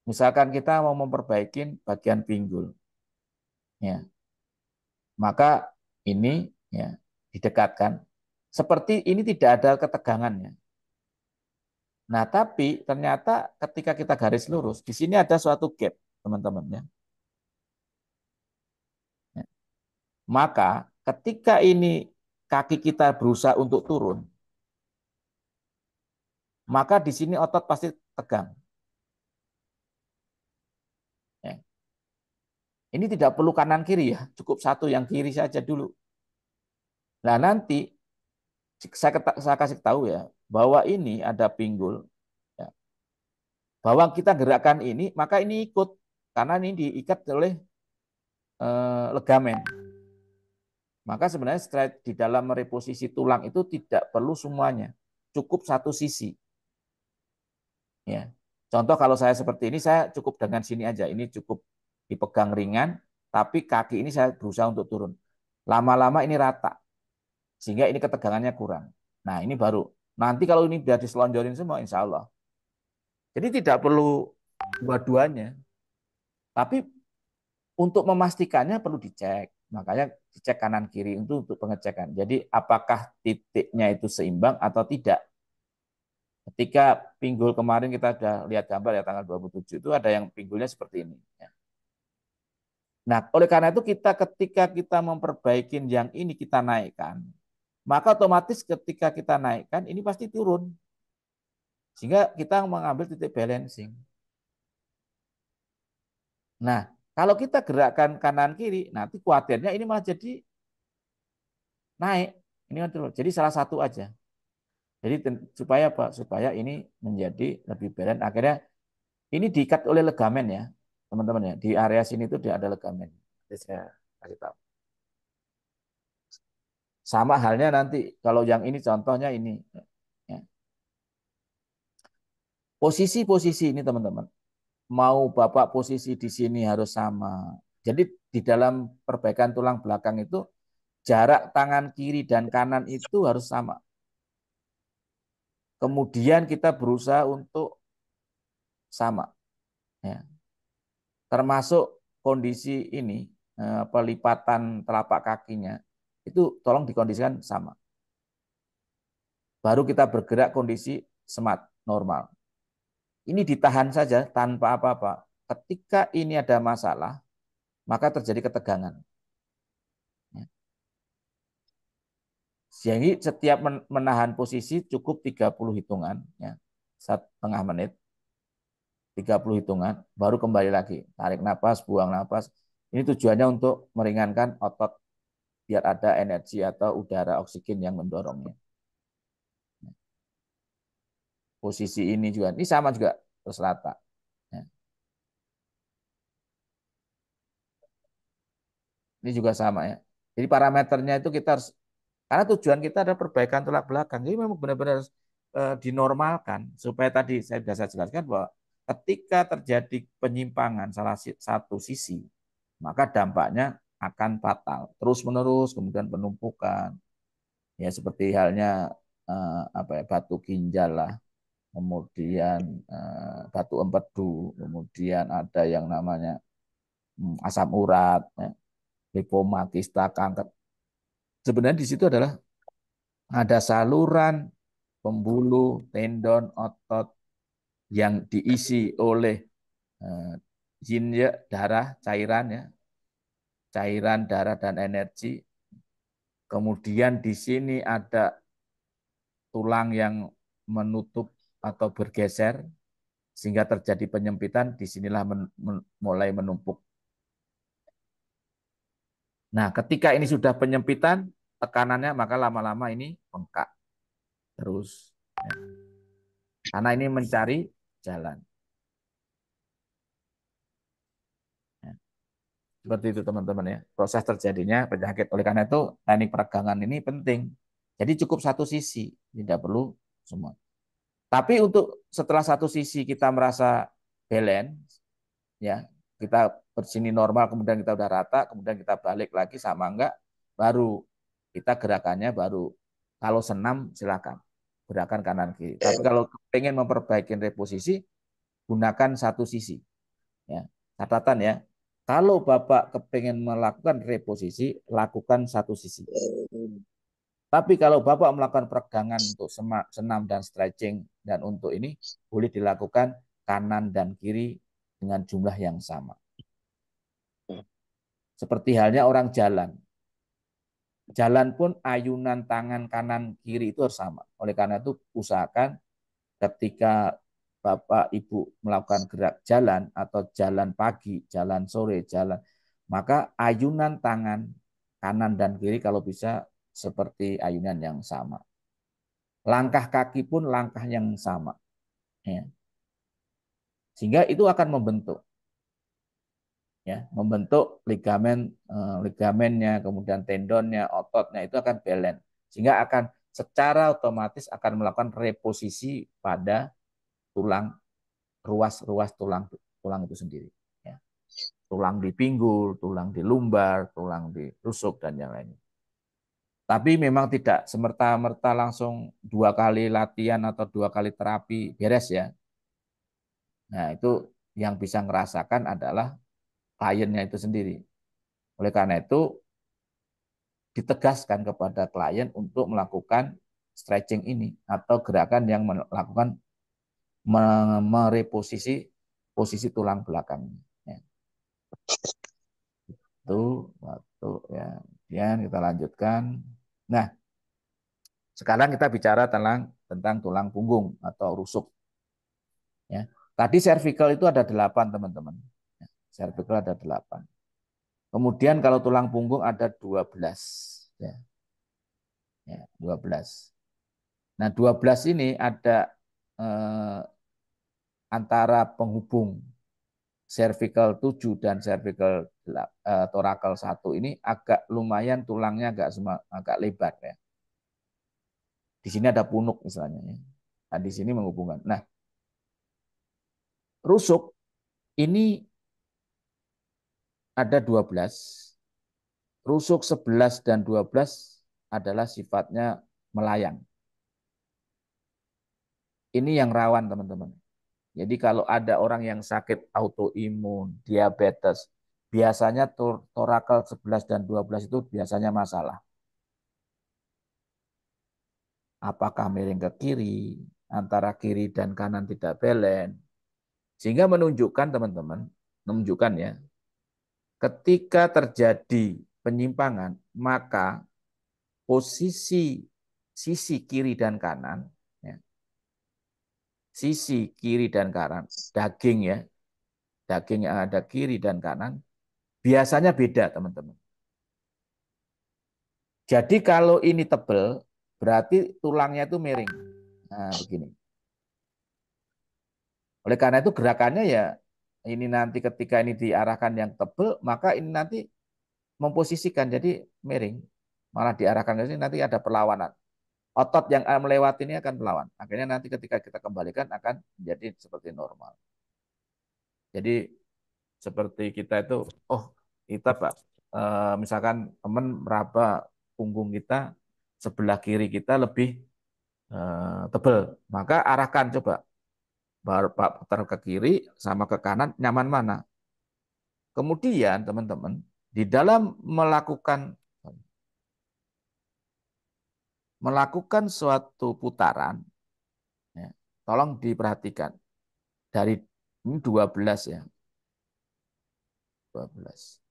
Misalkan kita mau memperbaiki bagian pinggul, ya, maka ini ya didekatkan. Seperti ini tidak ada ketegangannya. Nah, tapi ternyata ketika kita garis lurus, di sini ada suatu gap, teman-teman ya. Maka ketika ini kaki kita berusaha untuk turun, maka di sini otot pasti tegang. Ya. Ini tidak perlu kanan kiri ya, cukup satu yang kiri saja dulu. Nah nanti saya kasih tahu ya, bahwa ini ada pinggul, ya, bahwa kita gerakan ini, maka ini ikut, karena ini diikat oleh legamen. Maka sebenarnya di dalam mereposisi tulang itu tidak perlu semuanya, cukup satu sisi. Ya. Contoh kalau saya seperti ini, saya cukup dengan sini aja. Ini cukup dipegang ringan, tapi kaki ini saya berusaha untuk turun. Lama-lama ini rata, sehingga ini ketegangannya kurang. Nah ini baru. Nanti kalau ini sudah diselonjorin semua, insya Allah. Jadi tidak perlu dua-duanya. Tapi untuk memastikannya perlu dicek. Makanya dicek kanan kiri itu untuk pengecekan. Jadi apakah titiknya itu seimbang atau tidak. Ketika pinggul kemarin kita sudah lihat gambar ya tanggal 27 itu ada yang pinggulnya seperti ini. Nah, oleh karena itu kita ketika kita memperbaiki yang ini kita naikkan, maka otomatis ketika kita naikkan ini pasti turun. Sehingga kita mengambil titik balancing. Nah, kalau kita gerakkan kanan kiri, nanti kuatirnya ini malah jadi naik. Ini jadi salah satu aja. Jadi supaya apa? Supaya ini menjadi lebih balance. Akhirnya ini diikat oleh legamen ya, teman-teman ya. Di area sini itu dia ada legamen. Jadi saya kasih tahu. Sama halnya nanti kalau yang ini contohnya ini. Ya. Posisi-posisi ini teman-teman. Mau Bapak posisi di sini harus sama. Jadi di dalam perbaikan tulang belakang itu jarak tangan kiri dan kanan itu harus sama. Kemudian kita berusaha untuk sama. Ya. Termasuk kondisi ini, pelipatan telapak kakinya, itu tolong dikondisikan sama. Baru kita bergerak kondisi smart, normal. Ini ditahan saja tanpa apa-apa. Ketika ini ada masalah, maka terjadi ketegangan. Jadi setiap menahan posisi cukup 30 hitungan, ya, 1,5 menit, 30 hitungan, baru kembali lagi. Tarik napas, buang napas. Ini tujuannya untuk meringankan otot biar ada energi atau udara oksigen yang mendorongnya. Posisi ini juga, ini sama juga terus rata. Ya. Ini juga sama ya. Jadi parameternya itu kita harus, karena tujuan kita adalah perbaikan tulang belakang. Jadi memang benar-benar harus dinormalkan supaya tadi saya sudah saya jelaskan bahwa ketika terjadi penyimpangan salah satu sisi, maka dampaknya akan fatal. Terus-menerus kemudian penumpukan. Ya seperti halnya apa ya, batu ginjal lah, kemudian batu empedu, kemudian ada yang namanya asam urat, ya. lipoma, kista, kanker. Sebenarnya di situ adalah ada saluran pembuluh, tendon, otot yang diisi oleh yin ya, darah, cairan darah dan energi. Kemudian di sini ada tulang yang menutup atau bergeser sehingga terjadi penyempitan. Disinilah mulai menumpuk. Nah, ketika ini sudah penyempitan, tekanannya maka lama-lama ini bengkak terus. Ya. Karena ini mencari jalan. Ya. Seperti itu teman-teman ya. Proses terjadinya penyakit. Oleh karena itu teknik peregangan ini penting. Jadi cukup satu sisi, tidak perlu semua. Tapi untuk setelah satu sisi kita merasa balance, ya kita bersini normal, kemudian kita udah rata, kemudian kita balik lagi sama enggak, baru kita gerakannya baru. Kalau senam silakan gerakan kanan kiri. Tapi kalau pengen memperbaiki reposisi, gunakan satu sisi. Ya, catatan ya. Kalau Bapak kepengen melakukan reposisi, lakukan satu sisi. Tapi kalau Bapak melakukan peregangan untuk senam dan stretching dan untuk ini boleh dilakukan kanan dan kiri dengan jumlah yang sama. Seperti halnya orang jalan. Jalan pun ayunan tangan kanan kiri itu harus sama. Oleh karena itu usahakan ketika Bapak Ibu melakukan gerak jalan atau jalan pagi, jalan sore, jalan, maka ayunan tangan kanan dan kiri kalau bisa seperti ayunan yang sama. Langkah kaki pun langkah yang sama. Ya. Sehingga itu akan membentuk ligamennya, kemudian tendonnya, ototnya itu akan balance. Sehingga akan secara otomatis akan melakukan reposisi pada tulang, ruas-ruas tulang itu sendiri. Ya. Tulang di pinggul, tulang di lumbar, tulang di rusuk, dan yang lainnya. Tapi memang tidak semerta-merta langsung 2 kali latihan atau 2 kali terapi beres ya. Nah, itu yang bisa ngerasakan adalah kliennya itu sendiri. Oleh karena itu, ditegaskan kepada klien untuk melakukan stretching ini atau gerakan yang melakukan mereposisi posisi tulang belakang. Ya. Itu waktu ya. Kemudian kita lanjutkan. Nah, sekarang kita bicara tentang tulang punggung atau rusuk. Ya. Tadi cervical itu ada 8 teman-teman. Ya, cervical ada 8. Kemudian kalau tulang punggung ada 12. Ya. Ya, 12. Nah, 12 ini ada antara penghubung cervical 7 dan cervical thoracal 1 ini agak lumayan tulangnya agak lebar ya. Di sini ada punuk misalnya ya. Nah, di sini menghubungkan. Nah, rusuk ini ada 12. Rusuk 11 dan 12 adalah sifatnya melayang. Ini yang rawan teman-teman. Jadi kalau ada orang yang sakit autoimun, diabetes, biasanya thoracal 11 dan 12 itu biasanya masalah. Apakah miring ke kiri, antara kiri dan kanan tidak balance. Sehingga menunjukkan teman-teman, menunjukkan ya, ketika terjadi penyimpangan, maka posisi sisi kiri dan kanan, ya, sisi kiri dan kanan, daging ya, daging yang ada kiri dan kanan, biasanya beda teman-teman. Jadi kalau ini tebal, berarti tulangnya itu miring. Nah, begini. Oleh karena itu gerakannya ya, ini nanti ketika ini diarahkan yang tebal, maka ini nanti memposisikan jadi miring. Malah diarahkan ke sini nanti ada perlawanan. Otot yang melewati ini akan melawan. Akhirnya nanti ketika kita kembalikan akan menjadi seperti normal. Jadi seperti kita itu, oh kita Pak, misalkan teman meraba punggung kita sebelah kiri kita lebih tebal, maka arahkan coba Pak putar ke kiri sama ke kanan nyaman mana. Kemudian teman-teman di dalam melakukan suatu putaran, ya, tolong diperhatikan dari ini 12 ya, 12.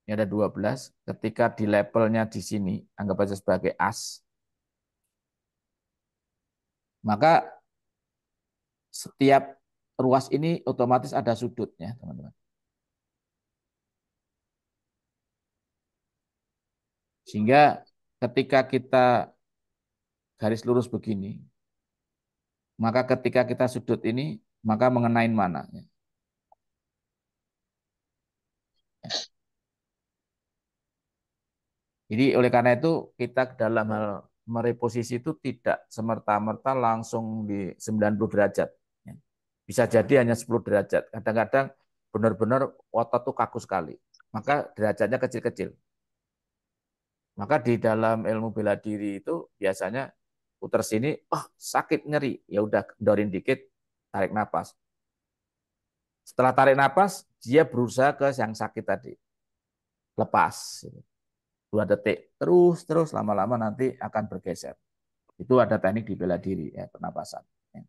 Ini ada 12. Ketika di levelnya di sini, anggap saja sebagai as, maka setiap ruas ini otomatis ada sudutnya, teman-teman. Sehingga ketika kita garis lurus begini, maka ketika kita sudut ini, maka mengenai mana? Jadi oleh karena itu kita dalam hal mereposisi itu tidak semerta-merta langsung di 90 derajat. Bisa jadi hanya 10 derajat. Kadang-kadang benar-benar otot tuh kaku sekali. Maka derajatnya kecil-kecil. Maka di dalam ilmu bela diri itu biasanya putar sini, oh sakit nyeri, ya udah kendorin dikit, tarik napas. Setelah tarik napas, dia berusaha ke yang sakit tadi, lepas. 2 detik, terus lama-lama nanti akan bergeser. Itu ada teknik di bela diri ya, pernapasan. Ya.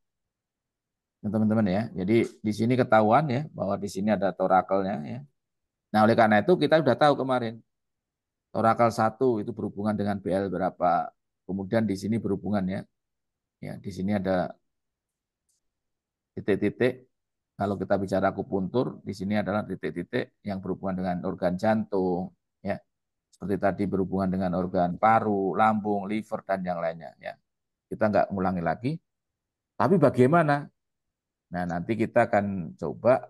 Teman-teman ya, jadi di sini ketahuan ya bahwa di sini ada torakelnya ya. Nah oleh karena itu kita sudah tahu kemarin torakel 1 itu berhubungan dengan BL berapa, kemudian di sini berhubungan ya. Ya, di sini ada titik-titik. Kalau kita bicara akupuntur, di sini adalah titik-titik yang berhubungan dengan organ jantung, ya. Seperti tadi berhubungan dengan organ paru, lambung, liver dan yang lainnya, ya. Kita nggak ngulangi lagi. Tapi bagaimana? Nah, nanti kita akan coba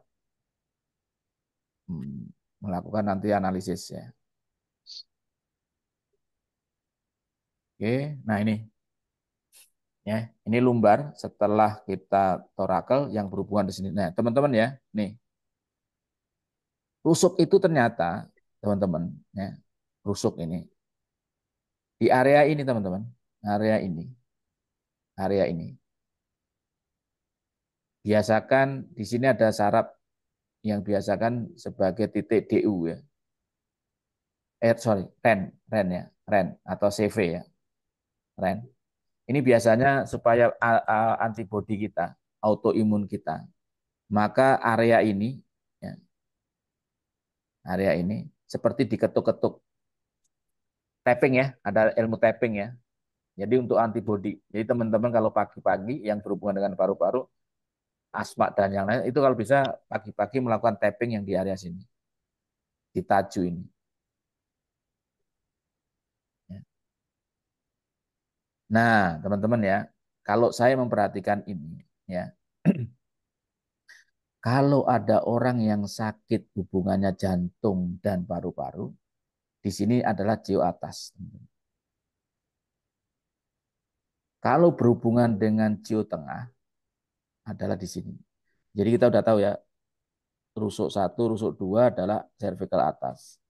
melakukan nanti analisis ya. Oke, nah ini ya, ini lumbar setelah kita torakel yang berhubungan di sini. Nah, teman-teman ya, nih rusuk itu ternyata teman-teman ya, rusuk ini di area ini teman-teman, area ini biasakan di sini ada saraf yang biasakan sebagai titik DU ya, sorry, REN ya, REN atau CV ya, REN. Ini biasanya supaya antibodi kita, autoimun kita, maka ya, area ini seperti diketuk-ketuk, tapping ya, ada ilmu tapping ya. Jadi untuk antibodi. Jadi teman-teman kalau pagi-pagi yang berhubungan dengan paru-paru, asma dan yang lain, itu kalau bisa pagi-pagi melakukan tapping yang di area sini, di taju ini. Nah, teman-teman ya, kalau saya memperhatikan ini, ya, kalau ada orang yang sakit hubungannya jantung dan paru-paru, di sini adalah jio atas. Kalau berhubungan dengan jio tengah, adalah di sini. Jadi kita udah tahu ya, rusuk 1, rusuk 2 adalah cervical atas.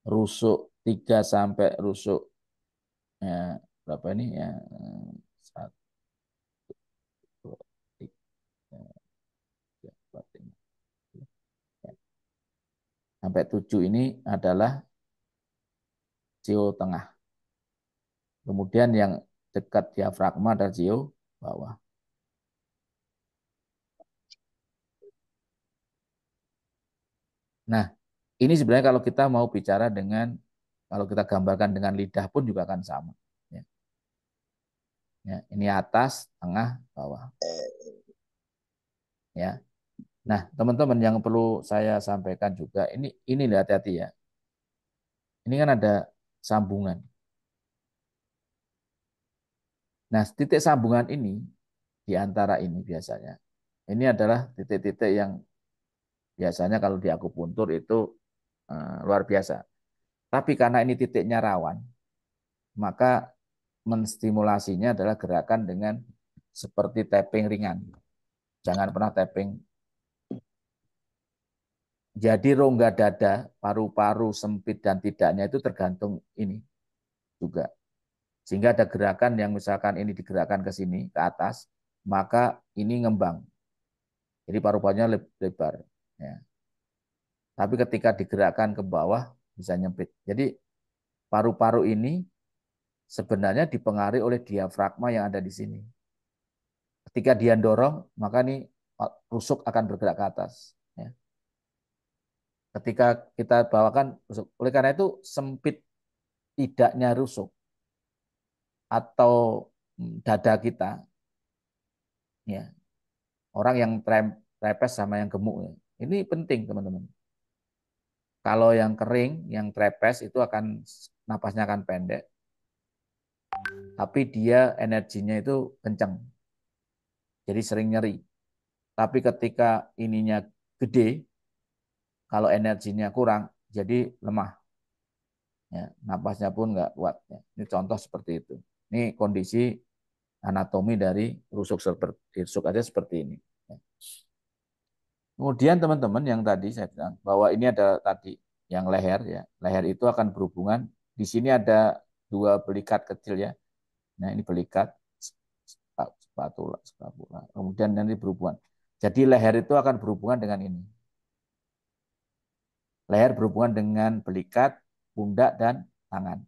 Rusuk 3 sampai rusuk ya, berapa ini ya, 1, 2, 3, 4, 5, ya. Sampai 7 ini adalah jio tengah. Kemudian yang dekat diafragma adalah jio bawah. Nah, ini sebenarnya kalau kita mau bicara dengan, kalau kita gambarkan dengan lidah pun juga akan sama. Ya. Ya, ini atas, tengah, bawah. Ya. Nah, teman-teman yang perlu saya sampaikan juga, ini hati-hati ya. Ini kan ada sambungan. Nah, titik sambungan ini di antara ini biasanya. Ini adalah titik-titik yang biasanya kalau di akupuntur itu luar biasa. Tapi karena ini titiknya rawan, maka menstimulasinya adalah gerakan dengan seperti tapping ringan. Jangan pernah tapping. Jadi rongga dada, paru-paru sempit dan tidaknya itu tergantung ini juga. Sehingga ada gerakan yang misalkan ini digerakkan ke sini, ke atas, maka ini ngembang. Jadi paru-parunya lebar. Ya. Tapi ketika digerakkan ke bawah bisa nyempit. Jadi paru-paru ini sebenarnya dipengaruhi oleh diafragma yang ada di sini. Ketika dia dorong, maka nih rusuk akan bergerak ke atas. Ya. Ketika kita bawakan rusuk. Oleh karena itu sempit tidaknya rusuk atau dada kita, ya orang yang trepes sama yang gemuk, ya. Ini penting teman-teman. Kalau yang kering, yang trepes itu akan napasnya akan pendek, tapi dia energinya itu kencang, jadi sering nyeri. Tapi ketika ininya gede, kalau energinya kurang, jadi lemah. Ya, napasnya pun nggak kuat. Ya. Ini contoh seperti itu. Ini kondisi anatomi dari rusuk seperti rusuk aja seperti ini. Ya. Kemudian teman-teman yang tadi saya bilang bahwa ini ada tadi yang leher ya. Leher itu akan berhubungan. Di sini ada dua belikat kecil ya. Nah ini belikat spatula. Kemudian nanti berhubungan. Jadi leher itu akan berhubungan dengan ini. Leher berhubungan dengan belikat, pundak, dan tangan.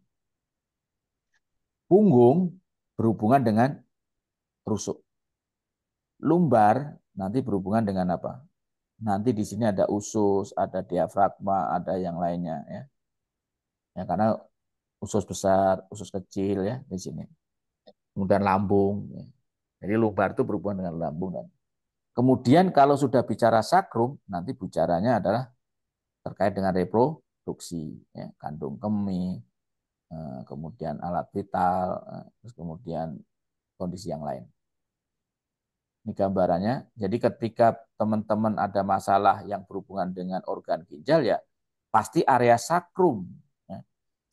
Punggung berhubungan dengan rusuk. Lumbar nanti berhubungan dengan apa? Nanti di sini ada usus, ada diafragma, ada yang lainnya ya. Ya karena usus besar, usus kecil ya di sini. Kemudian lambung. Ya. Jadi lumbar itu berhubungan dengan lambung kan. Kemudian kalau sudah bicara sakrum, nanti bicaranya adalah terkait dengan reproduksi, ya, kandung kemih, kemudian alat vital, terus kemudian kondisi yang lain. Ini gambarannya. Jadi ketika teman-teman ada masalah yang berhubungan dengan organ ginjal ya pasti area sakrum. Ya.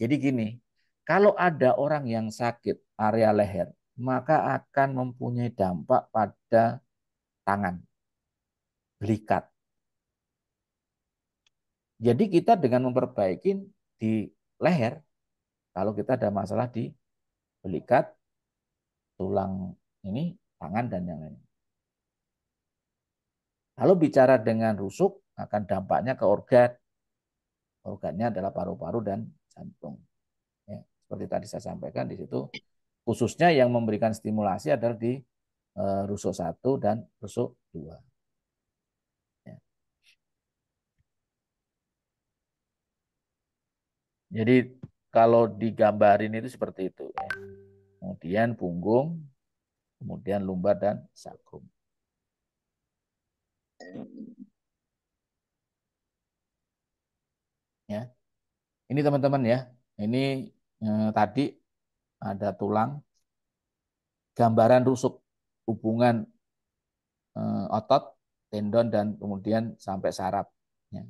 Jadi gini, kalau ada orang yang sakit area leher, maka akan mempunyai dampak pada tangan, belikat. Jadi kita dengan memperbaiki di leher, kalau kita ada masalah di belikat, tulang ini, tangan dan yang lain. Kalau bicara dengan rusuk, akan dampaknya ke organ. Organnya adalah paru-paru dan jantung. Ya, seperti tadi saya sampaikan di situ, khususnya yang memberikan stimulasi adalah di rusuk 1 dan rusuk 2. Ya. Jadi kalau digambarin itu seperti itu. Ya. Kemudian punggung, kemudian lumbar dan sakrum. Ya, ini teman-teman ya. Ini tadi ada tulang, gambaran rusuk, hubungan otot, tendon dan kemudian sampai saraf. Ya.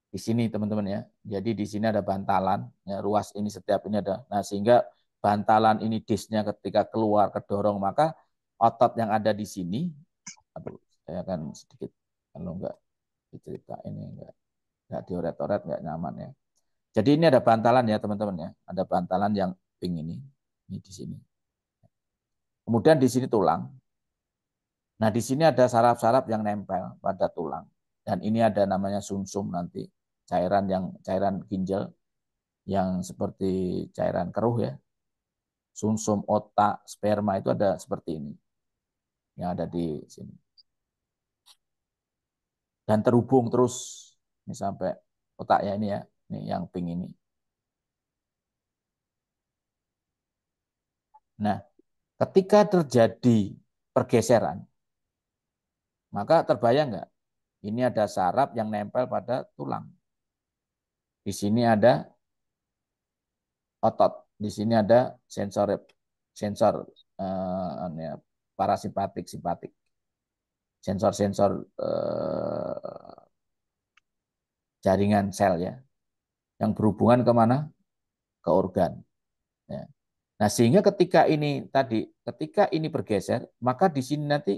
Di sini teman-teman ya. Jadi di sini ada bantalan, ya, ruas ini setiap ini ada. Nah sehingga bantalan ini disknya ketika keluar kedorong maka otot yang ada di sini, aduh saya akan sedikit kalau enggak dicerita ini enggak dioret-oret enggak nyaman ya. Jadi ini ada bantalan ya teman-teman ya. Ada bantalan yang pink ini di sini. Kemudian di sini tulang. Nah di sini ada saraf-saraf yang nempel pada tulang. Dan ini ada namanya sumsum nanti cairan ginjal yang seperti cairan keruh ya, sumsum, otak, sperma itu ada seperti ini yang ada di sini dan terhubung terus ini sampai otak ya ini ya, ini yang pink ini. Nah, ketika terjadi pergeseran, maka terbayang nggak? Ini ada saraf yang nempel pada tulang. Di sini ada otot, di sini ada sensor parasimpatik, simpatik, sensor-sensor jaringan sel ya, yang berhubungan kemana? Ke organ. Ya. Nah sehingga ketika ini tadi, ketika ini bergeser, maka di sini nanti,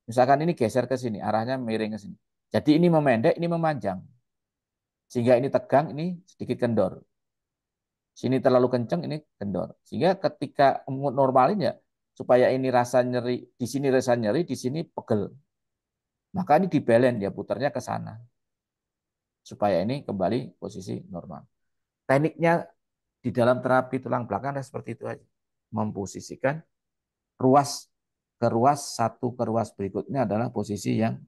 misalkan ini geser ke sini, arahnya miring ke sini. Jadi ini memendek, ini memanjang. Sehingga ini tegang, ini sedikit kendor. Sini terlalu kencang, ini kendor. Sehingga ketika normalin ya, supaya ini rasa nyeri, di sini rasa nyeri, di sini pegel. Maka ini dibelen, dia putarnya ke sana. supaya ini kembali posisi normal. Tekniknya di dalam terapi tulang belakang ada seperti itu aja. Memposisikan ruas ke ruas satu ke ruas berikutnya adalah posisi yang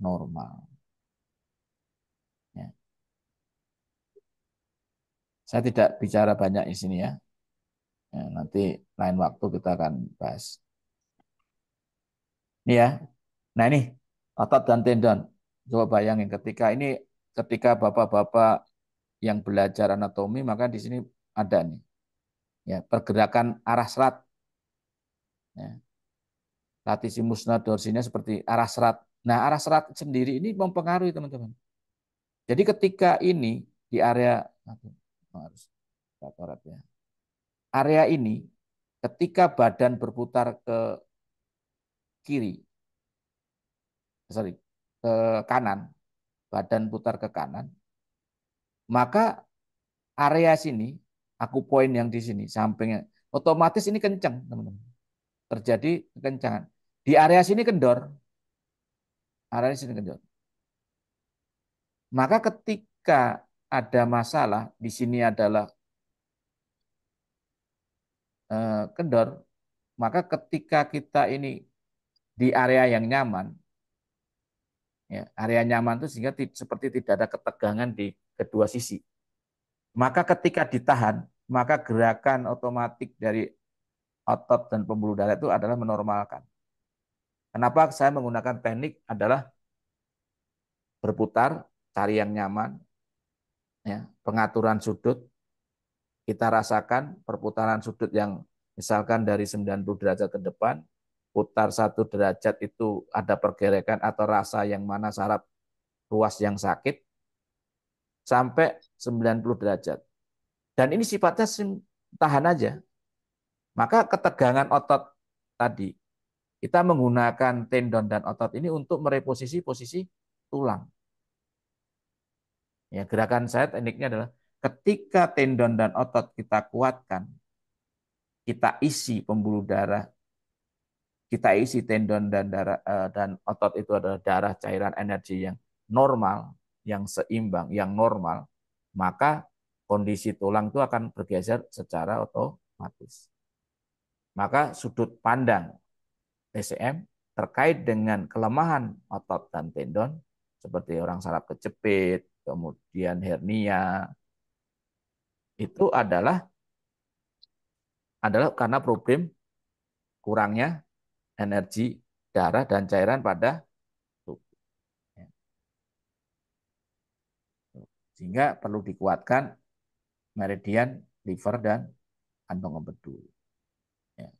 normal. Ya. Saya tidak bicara banyak di sini ya. Ya, nanti lain waktu kita akan bahas. Ini ya. Nah ini otot dan tendon. Coba bayangin ketika bapak-bapak yang belajar anatomi maka di sini ada nih ya pergerakan arah serat. Ya. Latissimus dorsinya seperti arah serat. Nah arah serat sendiri ini mempengaruhi teman-teman. Jadi ketika ini di area harus ya. Area ini ketika badan berputar ke kiri, sorry, ke kanan, badan putar ke kanan, maka area sini, aku poin yang di sini, sampingnya, otomatis ini kencang, teman-teman. Terjadi kekencangan. Di area sini kendor, area sini kendor. Maka ketika ada masalah, di sini adalah kendor, maka ketika kita ini di area yang nyaman, ya, area nyaman itu sehingga seperti tidak ada ketegangan di kedua sisi. Maka ketika ditahan, maka gerakan otomatis dari otot dan pembuluh darah itu adalah menormalkan. Kenapa saya menggunakan teknik adalah berputar, cari yang nyaman, ya, pengaturan sudut, kita rasakan perputaran sudut yang misalkan dari 90 derajat ke depan, putar 1 derajat itu ada pergerakan atau rasa yang mana saraf ruas yang sakit, sampai 90 derajat. Dan ini sifatnya tahan aja. Maka ketegangan otot tadi, kita menggunakan tendon dan otot ini untuk mereposisi posisi tulang. Ya, gerakan saya tekniknya adalah ketika tendon dan otot kita kuatkan, kita isi pembuluh darah, kita isi tendon dan darah dan otot itu adalah darah cairan energi yang normal, yang seimbang, yang normal, maka kondisi tulang itu akan bergeser secara otomatis. Maka sudut pandang TCM terkait dengan kelemahan otot dan tendon seperti orang saraf kejepit, kemudian hernia, itu adalah karena problem kurangnya energi darah dan cairan pada tubuh. Sehingga perlu dikuatkan meridian, liver, dan kantong empedu. Ya.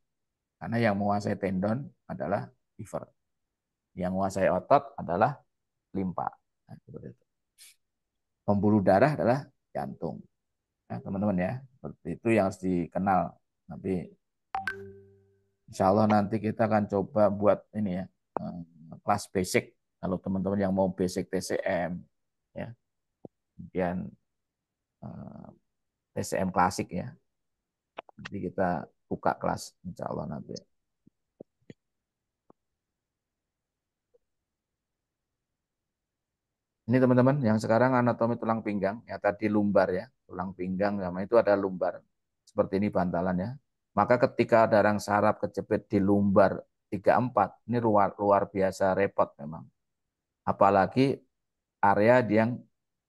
Karena yang menguasai tendon adalah liver. Yang menguasai otot adalah limpa. Nah, pembuluh darah adalah jantung. Nah, teman-teman ya, seperti itu yang harus dikenal. Nanti insya Allah nanti kita akan coba buat ini ya, kelas basic. Kalau teman-teman yang mau basic TCM, ya, kemudian TCM klasik ya. Nanti kita buka kelas, insya Allah nanti. Ini teman-teman, yang sekarang anatomi tulang pinggang, ya tadi lumbar ya, tulang pinggang, sama itu ada lumbar. Seperti ini bantalan ya. Maka ketika ada orang saraf kejepit di lumbar 34, ini luar biasa repot memang. Apalagi area yang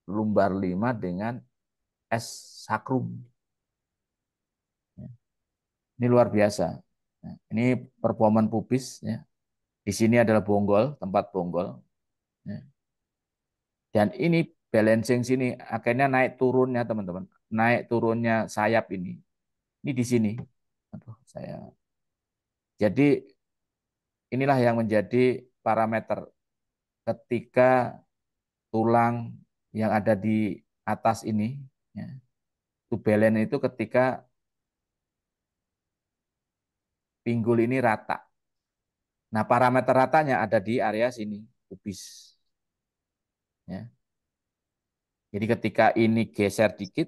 lumbar 5 dengan S sakrum. Ini luar biasa. Ini performan pubis ya. Di sini adalah bonggol, tempat bonggol. Dan ini balancing sini akhirnya naik turunnya teman-teman. Naik turunnya sayap ini. Ini di sini. Aduh, saya. Jadi inilah yang menjadi parameter ketika tulang yang ada di atas ini, ya, itu balance itu ketika pinggul ini rata. Nah, parameter ratanya ada di area sini, pubis. Ya. Jadi ketika ini geser dikit,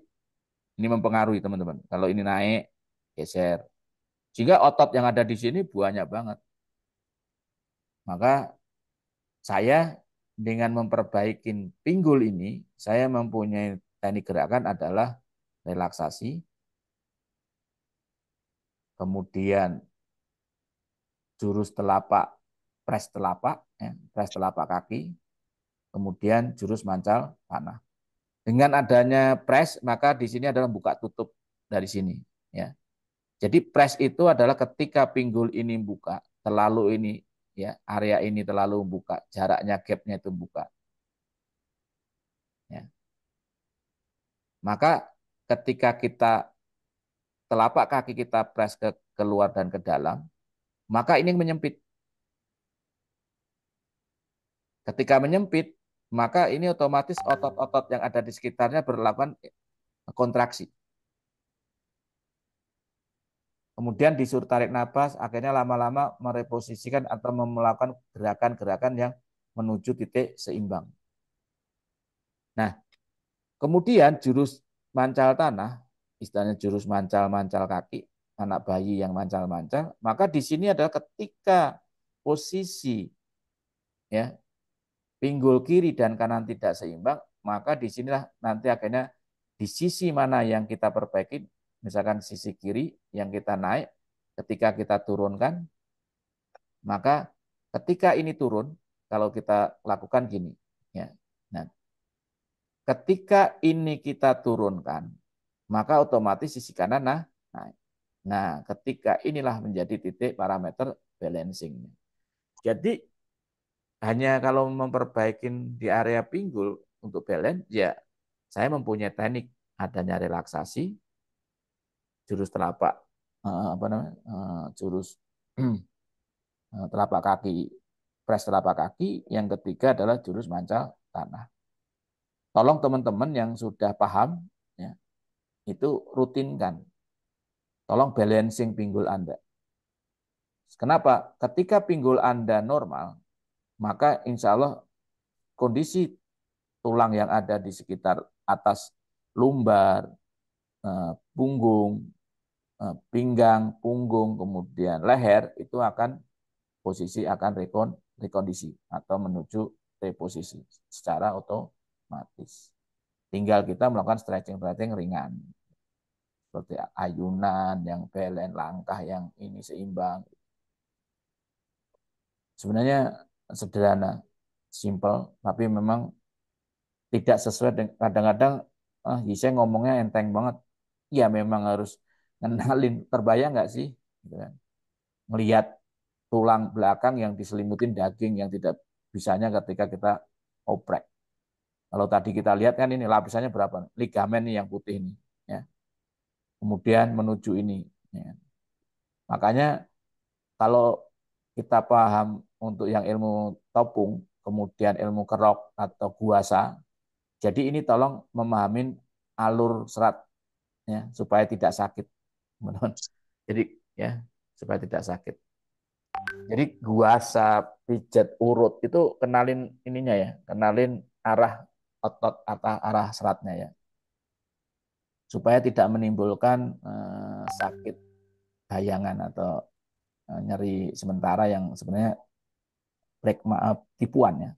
ini mempengaruhi teman-teman. Kalau ini naik, geser. Jika otot yang ada di sini banyak banget. Maka saya dengan memperbaiki pinggul ini, saya mempunyai teknik gerakan adalah relaksasi, kemudian jurus telapak, press telapak, ya, press telapak kaki, kemudian jurus mancal panah. Dengan adanya press, maka di sini adalah buka tutup dari sini. Ya. Jadi press itu adalah ketika pinggul ini buka, terlalu ini, ya area ini terlalu buka, jaraknya gapnya itu buka. Ya. Maka ketika kita telapak kaki kita press ke keluar dan ke dalam, maka ini menyempit. Ketika menyempit, maka ini otomatis otot-otot yang ada di sekitarnya berlakukan kontraksi. Kemudian disuruh tarik nafas, akhirnya lama-lama mereposisikan atau melakukan gerakan-gerakan yang menuju titik seimbang. Nah, kemudian jurus mancal tanah, istilahnya jurus mancal-mancal kaki, anak bayi yang mancal-mancal, maka di sini adalah ketika posisi ya pinggul kiri dan kanan tidak seimbang, maka disinilah nanti akhirnya di sisi mana yang kita perbaiki, misalkan sisi kiri yang kita naik, ketika kita turunkan, maka ketika ini turun, kalau kita lakukan gini, ya. Nah, ketika ini kita turunkan, maka otomatis sisi kanan naik. Nah, ketika inilah menjadi titik parameter balancing. Jadi hanya kalau memperbaiki di area pinggul untuk balance, ya saya mempunyai teknik adanya relaksasi, jurus telapak, apa namanya, jurus telapak kaki, press telapak kaki. Yang ketiga adalah jurus mancal tanah. Tolong teman-teman yang sudah paham, ya, itu rutinkan. Tolong balancing pinggul Anda. Kenapa? Ketika pinggul Anda normal, maka insya Allah kondisi tulang yang ada di sekitar atas lumbar, punggung, pinggang, punggung, kemudian leher itu akan posisi akan rekondisi atau menuju reposisi secara otomatis. Tinggal kita melakukan stretching-stretching ringan seperti ayunan yang balance, langkah yang ini seimbang. Sebenarnya sederhana, simple, tapi memang tidak sesuai dengan kadang-kadang saya ngomongnya enteng banget. Ya memang harus kenalin, terbayang nggak sih? Gitu kan. Melihat tulang belakang yang diselimutin daging yang tidak bisanya ketika kita oprek. Kalau tadi kita lihat kan ini lapisannya berapa? Ligamen nih yang putih ini. Ya. Kemudian menuju ini. Ya. Makanya kalau kita paham untuk yang ilmu topung, kemudian ilmu kerok atau guasa, jadi ini tolong memahamin alur serat ya supaya tidak sakit. Jadi ya supaya tidak sakit. Jadi guasa, pijat, urut itu kenalin ininya ya, kenalin arah otot atau arah seratnya ya, supaya tidak menimbulkan sakit bayangan atau nyeri sementara yang sebenarnya maaf tipuan ya.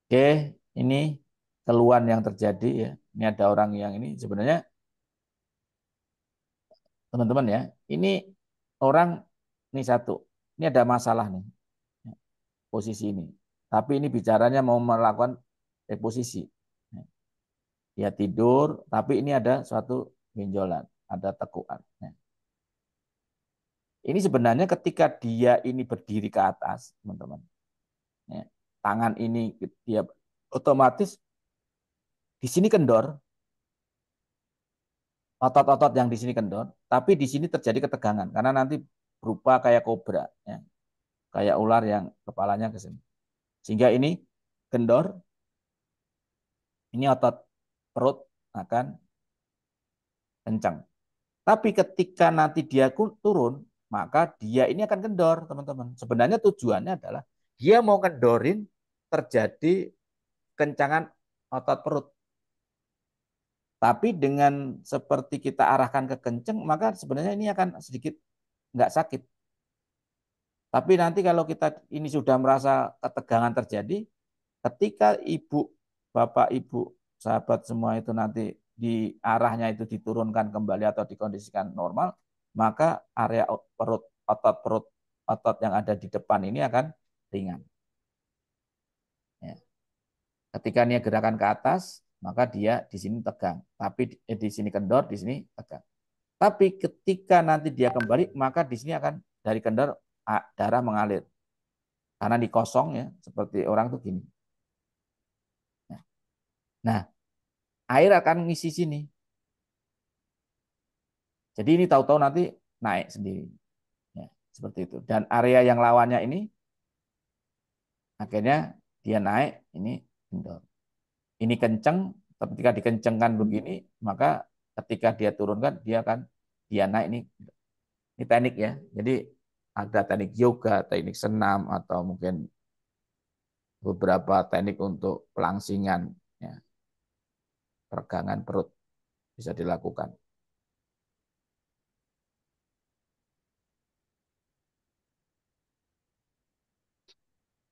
Oke, ini keluhan yang terjadi ya. Ini ada orang yang ini sebenarnya teman-teman ya. Ini orang ini satu, ini ada masalah nih posisi ini. Tapi ini bicaranya mau melakukan reposisi. Dia tidur, tapi ini ada suatu benjolan, ada tekuan. Ini sebenarnya ketika dia ini berdiri ke atas, teman-teman. Tangan ini dia otomatis di sini kendor, otot-otot yang di sini kendor, tapi di sini terjadi ketegangan karena nanti berupa kayak kobra, ya. Kayak ular yang kepalanya ke sini. Sehingga ini kendor, ini otot perut akan kencang. Tapi ketika nanti dia turun, maka dia ini akan kendor, teman-teman. Sebenarnya tujuannya adalah dia mau kendorin terjadi kencangan otot perut. Tapi dengan seperti kita arahkan ke kenceng, maka sebenarnya ini akan sedikit nggak sakit. Tapi nanti kalau kita ini sudah merasa ketegangan terjadi, ketika bapak, ibu, sahabat semua itu nanti di arahnya itu diturunkan kembali atau dikondisikan normal, maka area perut, perut, otot yang ada di depan ini akan ringan. Ya. Ketika dia gerakan ke atas, maka dia di sini tegang. Tapi di sini kendor, di sini tegang. Tapi ketika nanti dia kembali, maka di sini akan dari kendor darah mengalir. Karena di kosong ya, seperti orang tuh gini. Nah, air akan ngisi sini. Jadi ini tahu-tahu nanti naik sendiri. Ya, seperti itu. Dan area yang lawannya ini akhirnya dia naik, ini kendor. Ini kenceng, ketika dikencengkan begini, maka ketika dia turunkan, dia naik ini teknik ya. Jadi ada teknik yoga, teknik senam, atau mungkin beberapa teknik untuk pelangsingan, ya, peregangan perut bisa dilakukan.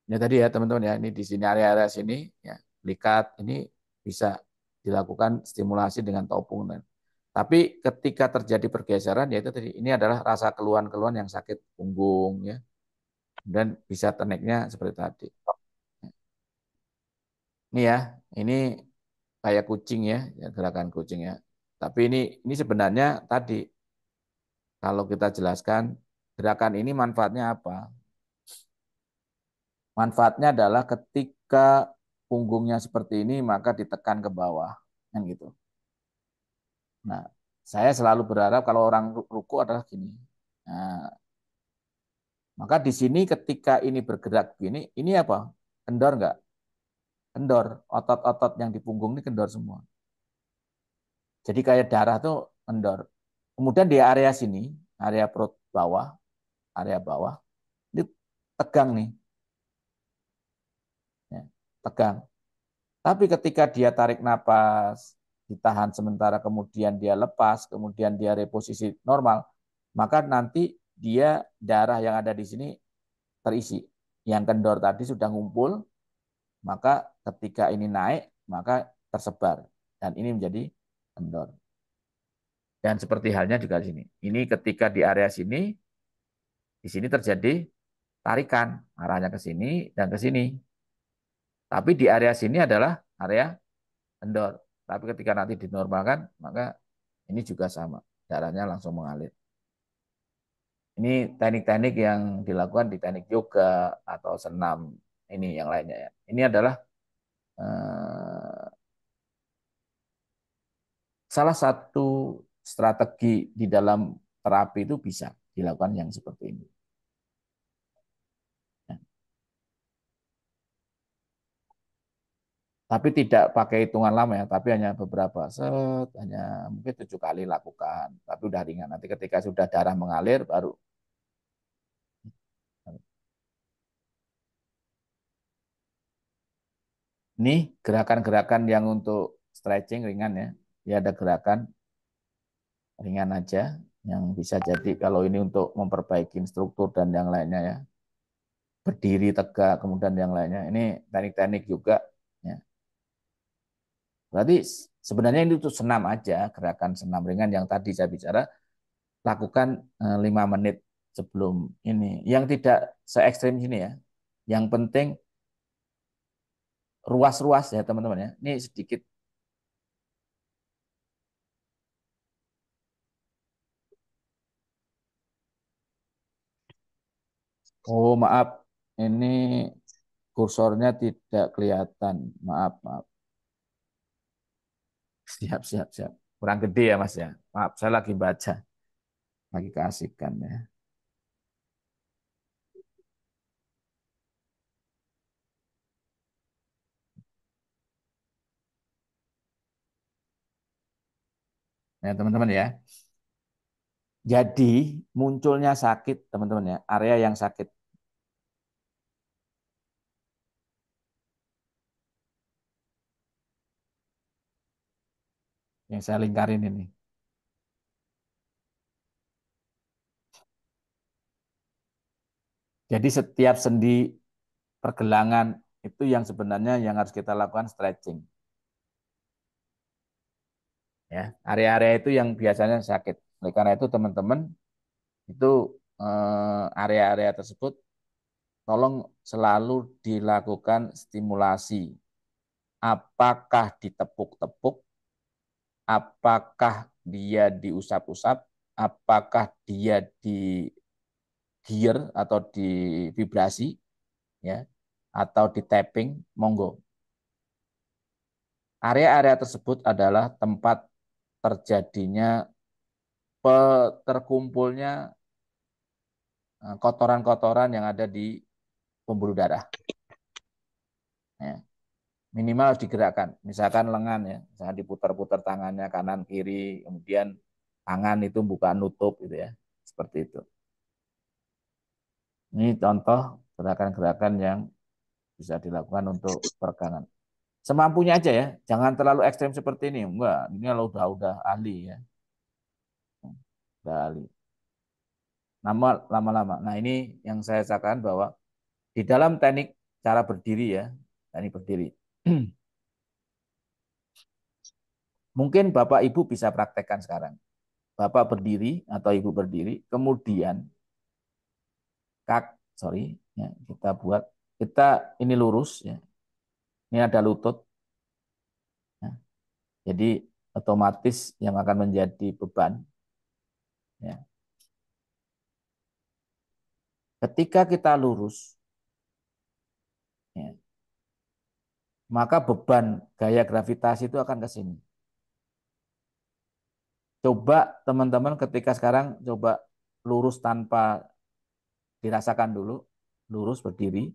Ya tadi ya teman-teman ya, ini di sini area-area sini ya, likat ini bisa dilakukan stimulasi dengan topung. Tapi ketika terjadi pergeseran ya itu tadi, ini adalah rasa keluhan-keluhan yang sakit punggung ya. Dan bisa tekniknya seperti tadi. Ini ya, ini kayak kucing ya, gerakan kucing ya. Tapi ini sebenarnya tadi kalau kita jelaskan gerakan ini manfaatnya apa? Manfaatnya adalah ketika punggungnya seperti ini maka ditekan ke bawah kan gitu. Nah, saya selalu berharap kalau orang ruku adalah gini. Nah, maka di sini ketika ini bergerak gini, ini apa? Kendor enggak? Kendor. Otot-otot yang di punggung ini kendor semua. Jadi kayak darah tuh kendor. Kemudian di area sini, area perut bawah, area bawah, ini tegang nih. Ya, tegang. Tapi ketika dia tarik napas, ditahan sementara, kemudian dia lepas, kemudian dia reposisi normal, maka nanti dia darah yang ada di sini terisi. Yang kendor tadi sudah ngumpul, maka ketika ini naik, maka tersebar. Dan ini menjadi kendor. Dan seperti halnya juga di sini. Ini ketika di area sini, di sini terjadi tarikan, arahnya ke sini dan ke sini. Tapi di area sini adalah area kendor. Tapi ketika nanti dinormalkan, maka ini juga sama. Darahnya langsung mengalir. Ini teknik-teknik yang dilakukan di teknik yoga atau senam ini yang lainnya ya. Ini adalah eh, salah satu strategi di dalam terapi itu bisa dilakukan yang seperti ini. Ya. Tapi tidak pakai hitungan lama ya, tapi hanya beberapa set, hanya mungkin 7 kali lakukan. Tapi udah ringan. Nanti ketika sudah darah mengalir baru. Ini gerakan-gerakan yang untuk stretching ringan ya. Ya ada gerakan ringan aja yang bisa jadi kalau ini untuk memperbaiki struktur dan yang lainnya ya. Berdiri tegak kemudian yang lainnya. Ini teknik-teknik juga ya. Berarti sebenarnya ini untuk senam aja, gerakan senam ringan yang tadi saya bicara, lakukan 5 menit sebelum ini. Yang tidak se ekstrim sini ya. Yang penting ruas-ruas ya teman-teman ya. Ini sedikit. Oh maaf, ini kursornya tidak kelihatan. Maaf, maaf. Siap, siap, siap. Kurang gede ya Mas ya. Maaf, saya lagi baca. Lagi keasikan ya. Ya teman-teman ya. Jadi munculnya sakit teman-teman ya. Area yang sakit. Yang saya lingkarin ini. Jadi setiap sendi pergelangan itu yang sebenarnya yang harus kita lakukan stretching. Ya, area-area itu yang biasanya sakit. Oleh karena itu teman-teman itu area-area tersebut tolong selalu dilakukan stimulasi. Apakah ditepuk-tepuk, apakah dia diusap-usap, apakah dia di gear atau di vibrasi, ya, atau di tapping, monggo. Area-area tersebut adalah tempat terjadinya terkumpulnya kotoran-kotoran yang ada di pembuluh darah. Ya. Minimal harus digerakkan. Misalkan lengan ya, misalkan diputar-putar tangannya kanan kiri, kemudian tangan itu buka nutup gitu ya, seperti itu. Ini contoh gerakan-gerakan yang bisa dilakukan untuk peregangan. Semampunya aja ya, jangan terlalu ekstrem seperti ini. Enggak, ini kalau udah ahli ya, udah ahli. Lama-lama. Nah ini yang saya katakan bahwa di dalam teknik cara berdiri ya, teknik berdiri. Mungkin Bapak Ibu bisa praktekkan sekarang. Bapak berdiri atau Ibu berdiri, kemudian ya, kita ini lurus ya. Ini ada lutut. Ya. Jadi otomatis yang akan menjadi beban ya. Ketika kita lurus ya, maka beban gaya gravitasi itu akan ke sini. Coba teman-teman ketika sekarang coba lurus tanpa dirasakan dulu, lurus berdiri.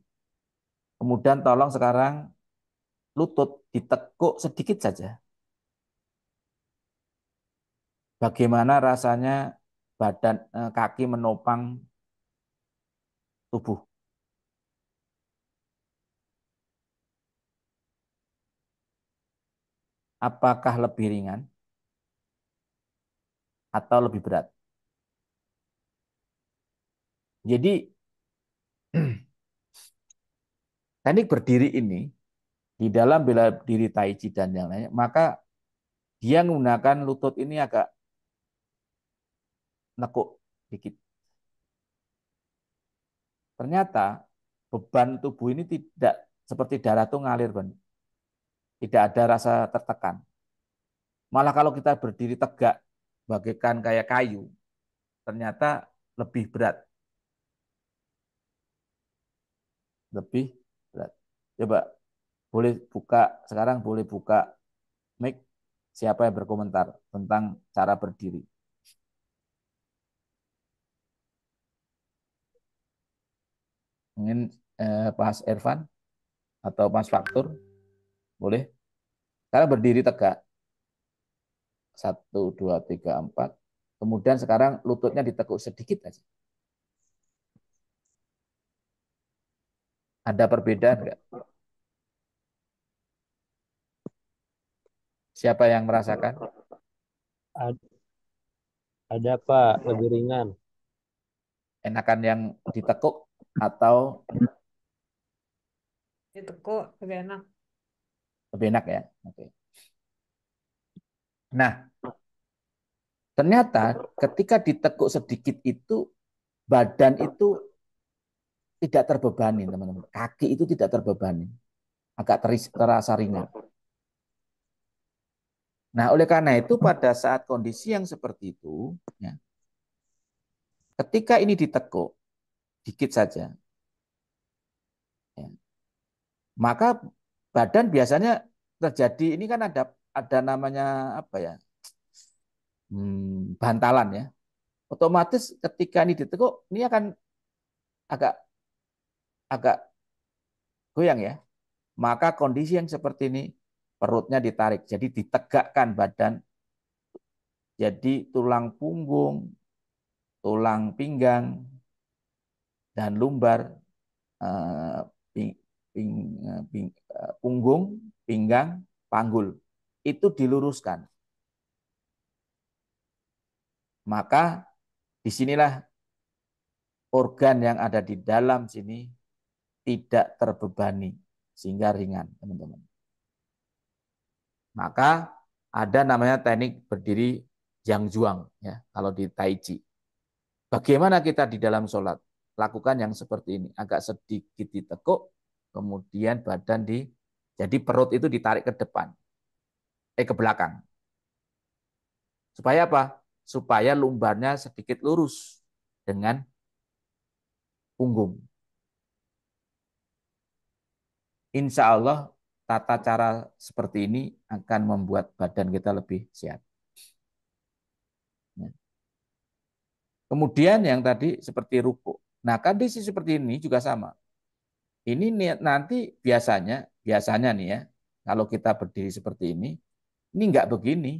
Kemudian tolong sekarang lutut ditekuk sedikit saja. Bagaimana rasanya kaki menopang tubuh? Apakah lebih ringan atau lebih berat? Jadi teknik berdiri ini di dalam bela diri Tai Chi dan yang lainnya, maka dia menggunakan lutut ini agak nekuk dikit. Ternyata beban tubuh ini tidak seperti darah tuh ngalir, Ben. Tidak ada rasa tertekan. Malah kalau kita berdiri tegak, bagaikan kayak kayu, ternyata lebih berat. Lebih berat. Coba boleh buka, sekarang boleh buka mic, siapa yang berkomentar tentang cara berdiri. Mungkin Mas Irfan atau Mas Faktur, boleh. Sekarang berdiri tegak. Satu, dua, tiga, empat. Kemudian sekarang lututnya ditekuk sedikit aja. Ada perbedaan enggak? Siapa yang merasakan? Ada Pak, lebih ringan. Enakan yang ditekuk atau Ditekuk lebih enak. lebih enak ya? Oke. Nah, ternyata ketika ditekuk sedikit itu badan itu tidak terbebani, teman-teman. Kaki itu tidak terbebani, agak terasa ringan. Nah, oleh karena itu pada saat kondisi yang seperti itu, ya, ketika ini ditekuk dikit saja, ya, maka badan biasanya terjadi ini kan ada namanya apa ya, bantalan ya. Otomatis ketika ini ditekuk, ini akan agak agak goyang ya. Maka kondisi yang seperti ini perutnya ditarik, jadi ditegakkan badan, jadi tulang punggung, tulang pinggang, dan lumbar, eh, ping, ping, punggung, pinggang, panggul itu diluruskan. Maka disinilah organ yang ada di dalam sini tidak terbebani sehingga ringan, teman-teman. Maka ada namanya teknik berdiri Jiangzuang ya, kalau di Tai Chi. Bagaimana kita di dalam sholat? Lakukan yang seperti ini, agak sedikit ditekuk, kemudian badan jadi perut itu ditarik ke depan, ke belakang. Supaya apa? Supaya lumbarnya sedikit lurus dengan punggung. Insya Allah tata cara seperti ini akan membuat badan kita lebih sehat. Kemudian yang tadi seperti ruku. Nah, kondisi seperti ini juga sama. Ini nanti biasanya nih ya, kalau kita berdiri seperti ini enggak begini.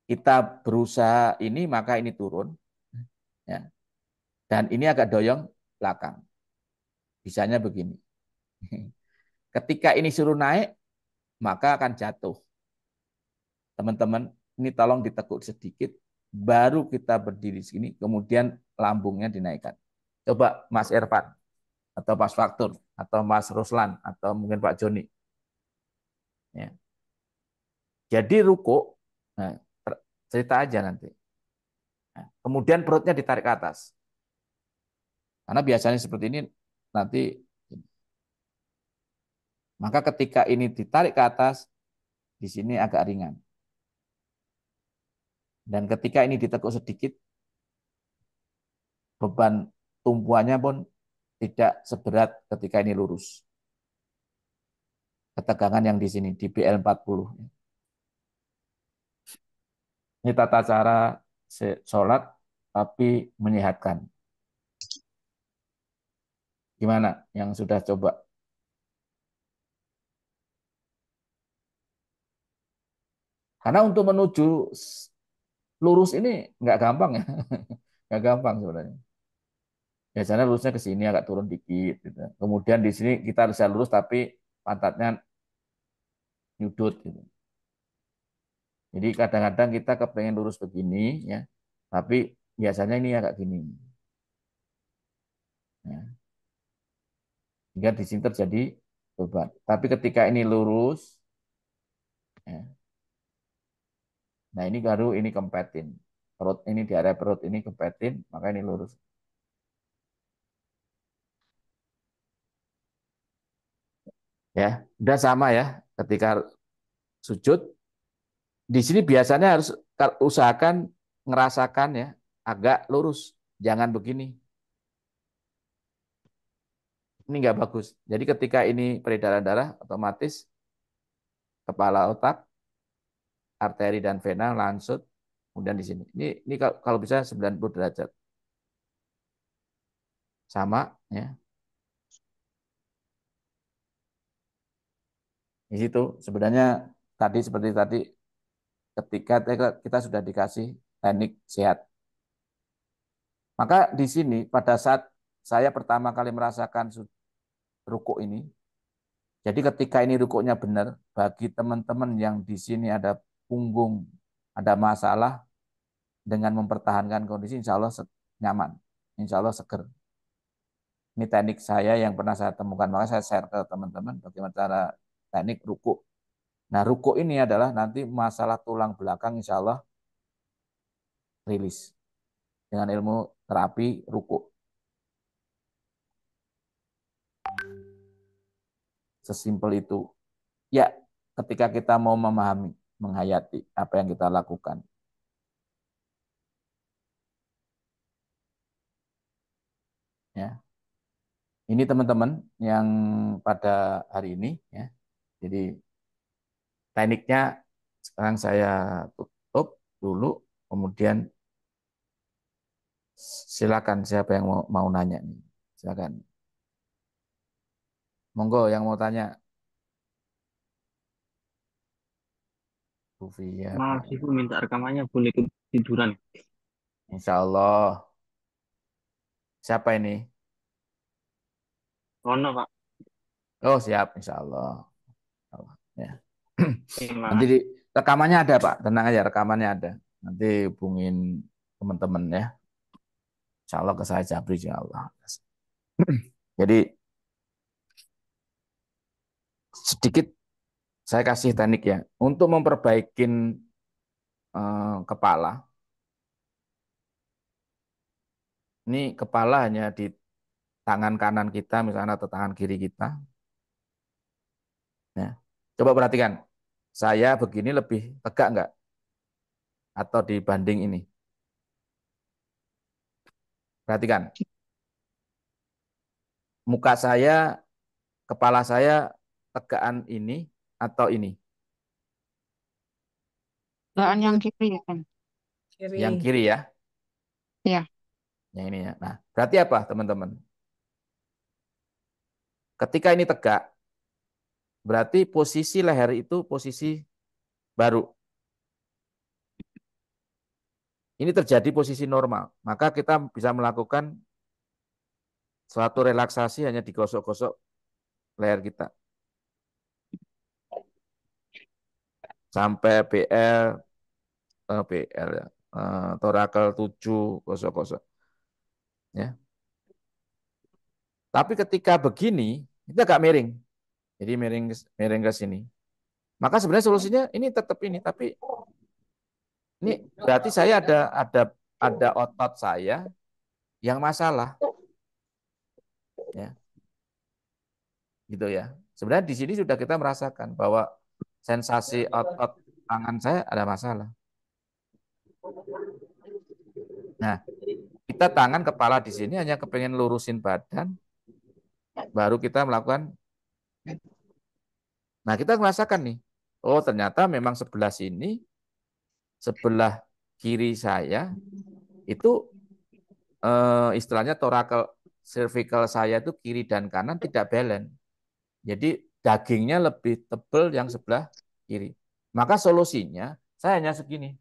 Kita berusaha ini maka ini turun, ya. Dan ini agak doyong belakang. Bisanya begini. Ketika ini suruh naik, maka akan jatuh. Teman-teman, ini tolong ditekuk sedikit, baru kita berdiri sini, kemudian lambungnya dinaikkan. Coba Mas Irfan, atau Mas Faktur, atau Mas Ruslan, atau mungkin Pak Joni. Ya. Jadi ruko, nah, cerita aja nanti. Nah, kemudian perutnya ditarik ke atas. Karena biasanya seperti ini nanti. Maka ketika ini ditarik ke atas, di sini agak ringan. Dan ketika ini ditekuk sedikit, beban tumpuannya pun tidak seberat ketika ini lurus. Ketegangan yang di sini, di BL40. Ini tata cara sholat, tapi menyehatkan. Gimana yang sudah coba? Karena untuk menuju lurus ini nggak gampang ya. Nggak gampang sebenarnya. Biasanya lurusnya ke sini agak turun dikit. Gitu. Kemudian di sini kita bisa lurus tapi pantatnya nyudut. Gitu. Jadi kadang-kadang kita kepengen lurus begini, ya, tapi biasanya ini agak gini. Ya. Sehingga di sini terjadi beban. Tapi ketika ini lurus, ya, nah ini baru ini kempetin. Perut ini di area perut ini kempetin, maka ini lurus. Ya, udah sama ya. Ketika sujud, di sini biasanya harus usahakan ngerasakan ya agak lurus, jangan begini. Ini nggak bagus. Jadi ketika ini peredaran darah otomatis kepala otak, arteri dan vena langsut, kemudian di sini. Ini kalau bisa 90 derajat. Sama ya. Di situ sebenarnya tadi seperti tadi ketika kita sudah dikasih teknik sehat. Maka di sini pada saat saya pertama kali merasakan rukuk ini, jadi ketika ini rukuknya benar, bagi teman-teman yang di sini ada punggung, ada masalah dengan mempertahankan kondisi, insya Allah nyaman, insya Allah seger. Ini teknik saya yang pernah saya temukan, maka saya share ke teman-teman bagaimana cara teknik rukuk. Nah, rukuk ini adalah nanti masalah tulang belakang insya Allah rilis dengan ilmu terapi rukuk. Sesimpel itu. Ya, ketika kita mau memahami, menghayati apa yang kita lakukan. Ya, ini teman-teman yang pada hari ini, ya. Jadi tekniknya sekarang saya tutup dulu, kemudian silakan siapa yang mau nanya nih, silakan. Monggo yang mau tanya. Bufia, Maaf, Ibu minta rekamannya boleh ketiduran. Insya Allah. Siapa ini? Ono, Pak. Oh siap, Insya Allah. Ya. Terima Nanti kasih. rekamannya ada Pak, tenang aja rekamannya ada. Nanti hubungin teman-teman ya. Insya Allah ke saya Jabri, insya Allah. Jadi sedikit saya kasih teknik ya untuk memperbaikin kepala. Ini kepala hanya di tangan kanan kita misalnya atau tangan kiri kita. Ya. Coba perhatikan, saya begini lebih tegak nggak? Atau dibanding ini? Perhatikan, muka saya, kepala saya tegaan ini atau ini? Bawaan yang kiri ya kan? Kiri. Yang kiri ya, Ya. yang ini ya. Nah, berarti apa teman-teman? Ketika ini tegak, berarti posisi leher itu posisi baru. Ini terjadi posisi normal. Maka kita bisa melakukan suatu relaksasi hanya digosok-gosok leher kita. Sampai BL ya, torakel 7 gosok-gosok. Ya. Tapi ketika begini, itu agak miring. Jadi miring miring ke sini. Maka sebenarnya solusinya ini tetap ini, tapi ini berarti saya ada otot saya yang masalah, ya, gitu ya. Sebenarnya di sini sudah kita merasakan bahwa sensasi otot tangan saya ada masalah. Nah, kita tangan kepala di sini hanya kepengen lurusin badan, baru kita melakukan. Nah, kita merasakan nih, oh ternyata memang sebelah sini, sebelah kiri saya itu istilahnya torakel cervical saya itu kiri dan kanan tidak balance. Jadi dagingnya lebih tebal yang sebelah kiri. Maka solusinya saya hanya segini.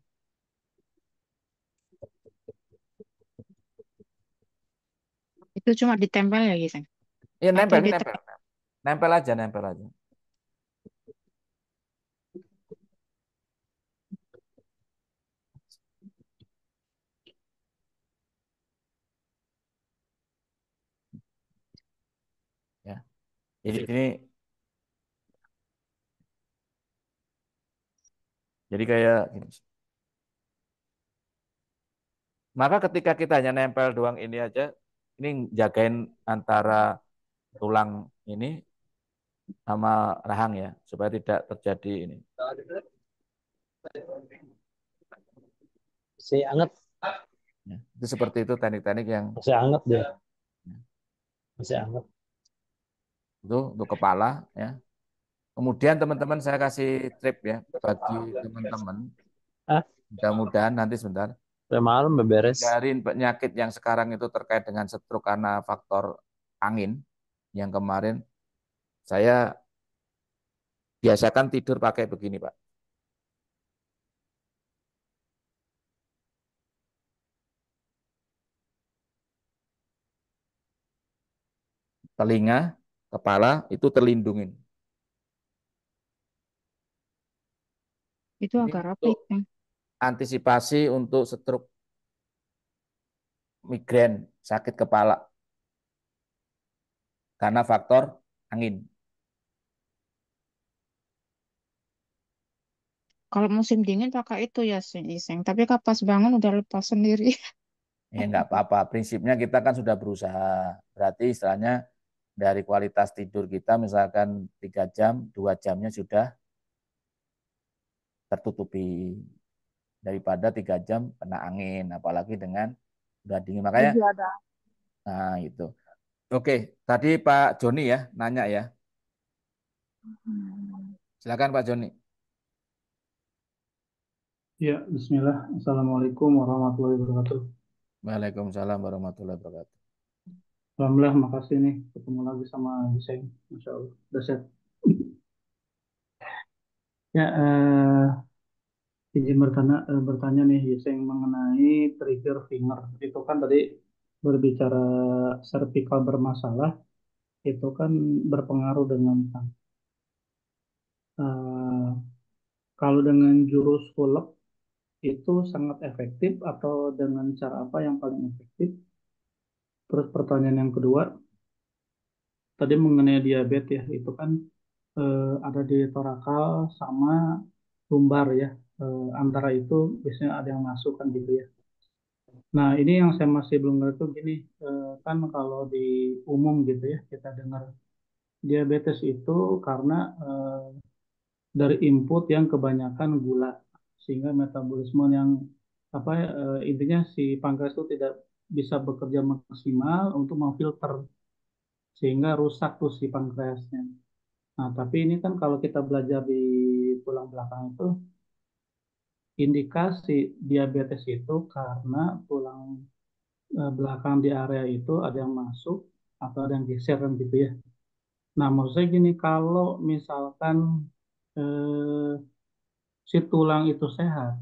Itu cuma ditempel ya gitu. Ya Atau nempel, ini nempel. ditekan. Nempel aja, nempel aja. Ya. Jadi kayak gini. Maka ketika kita hanya nempel doang ini aja, ini jagain antara tulang ini sama rahang ya, supaya tidak terjadi ini. Masih anget, Ya. Itu seperti itu teknik-teknik yang masih anget deh, masih anget. itu untuk kepala ya. Kemudian teman-teman saya kasih trip ya bagi teman-teman. Ah, Mudah-mudahan nanti sebentar udah malam udah beres. hindarin penyakit yang sekarang itu terkait dengan stroke karena faktor angin. Yang kemarin saya biasakan tidur pakai begini, Pak. Telinga, kepala itu terlindungin. Itu Ini agak rapi untuk kan. antisipasi untuk stroke, migrain, sakit kepala karena faktor angin. Kalau musim dingin pakai itu ya Iseng. Tapi kalau pas bangun udah lepas sendiri. Ya enggak apa-apa. Prinsipnya kita kan sudah berusaha. Berarti istilahnya dari kualitas tidur kita misalkan 3 jam, 2 jamnya sudah tertutupi daripada 3 jam kena angin, apalagi dengan udah dingin. Makanya, Iya ada. nah itu. Oke, tadi Pak Joni ya nanya ya. Silakan Pak Joni. Ya, Bismillah. Assalamualaikum warahmatullahi wabarakatuh. Waalaikumsalam warahmatullahi wabarakatuh. Alhamdulillah, makasih nih ketemu lagi sama Hussein. Masya Allah, udah sehat. Ya, izin bertanya nih Hussein mengenai trigger finger. Itu kan tadi berbicara servikal bermasalah, itu kan berpengaruh dengan eh, kalau dengan jurus hulek itu sangat efektif atau dengan cara apa yang paling efektif? Terus pertanyaan yang kedua, tadi mengenai diabetes ya, itu kan ada di torakal sama lumbar ya. Antara itu biasanya ada yang masuk kan gitu ya. Nah, ini yang saya masih belum ngerti tuh gini, kan kalau di umum gitu ya, kita dengar diabetes itu karena dari input yang kebanyakan gula, sehingga metabolisme yang apa ya, intinya si pankreas itu tidak bisa bekerja maksimal untuk memfilter, sehingga rusak tuh si pankreasnya. Nah, tapi ini kan kalau kita belajar di tulang belakang itu, indikasi diabetes itu karena tulang belakang di area itu ada yang masuk atau ada yang geser kan gitu ya. Nah, maksudnya gini, kalau misalkan eh, si tulang itu sehat,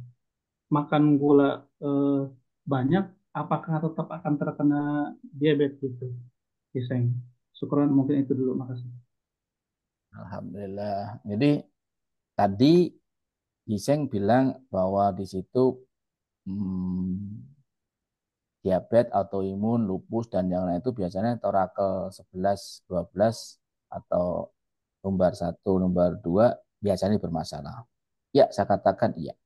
makan gula eh, banyak, apakah tetap akan terkena diabetes gitu? Iseng. Syukuran mungkin itu dulu, makasih. Alhamdulillah. Jadi tadi Giseng bilang bahwa di situ diabetes, autoimun, lupus, dan yang lain itu biasanya torakel 11, 12, atau lumbar 1, lumbar 2 biasanya bermasalah. Ya, saya katakan iya.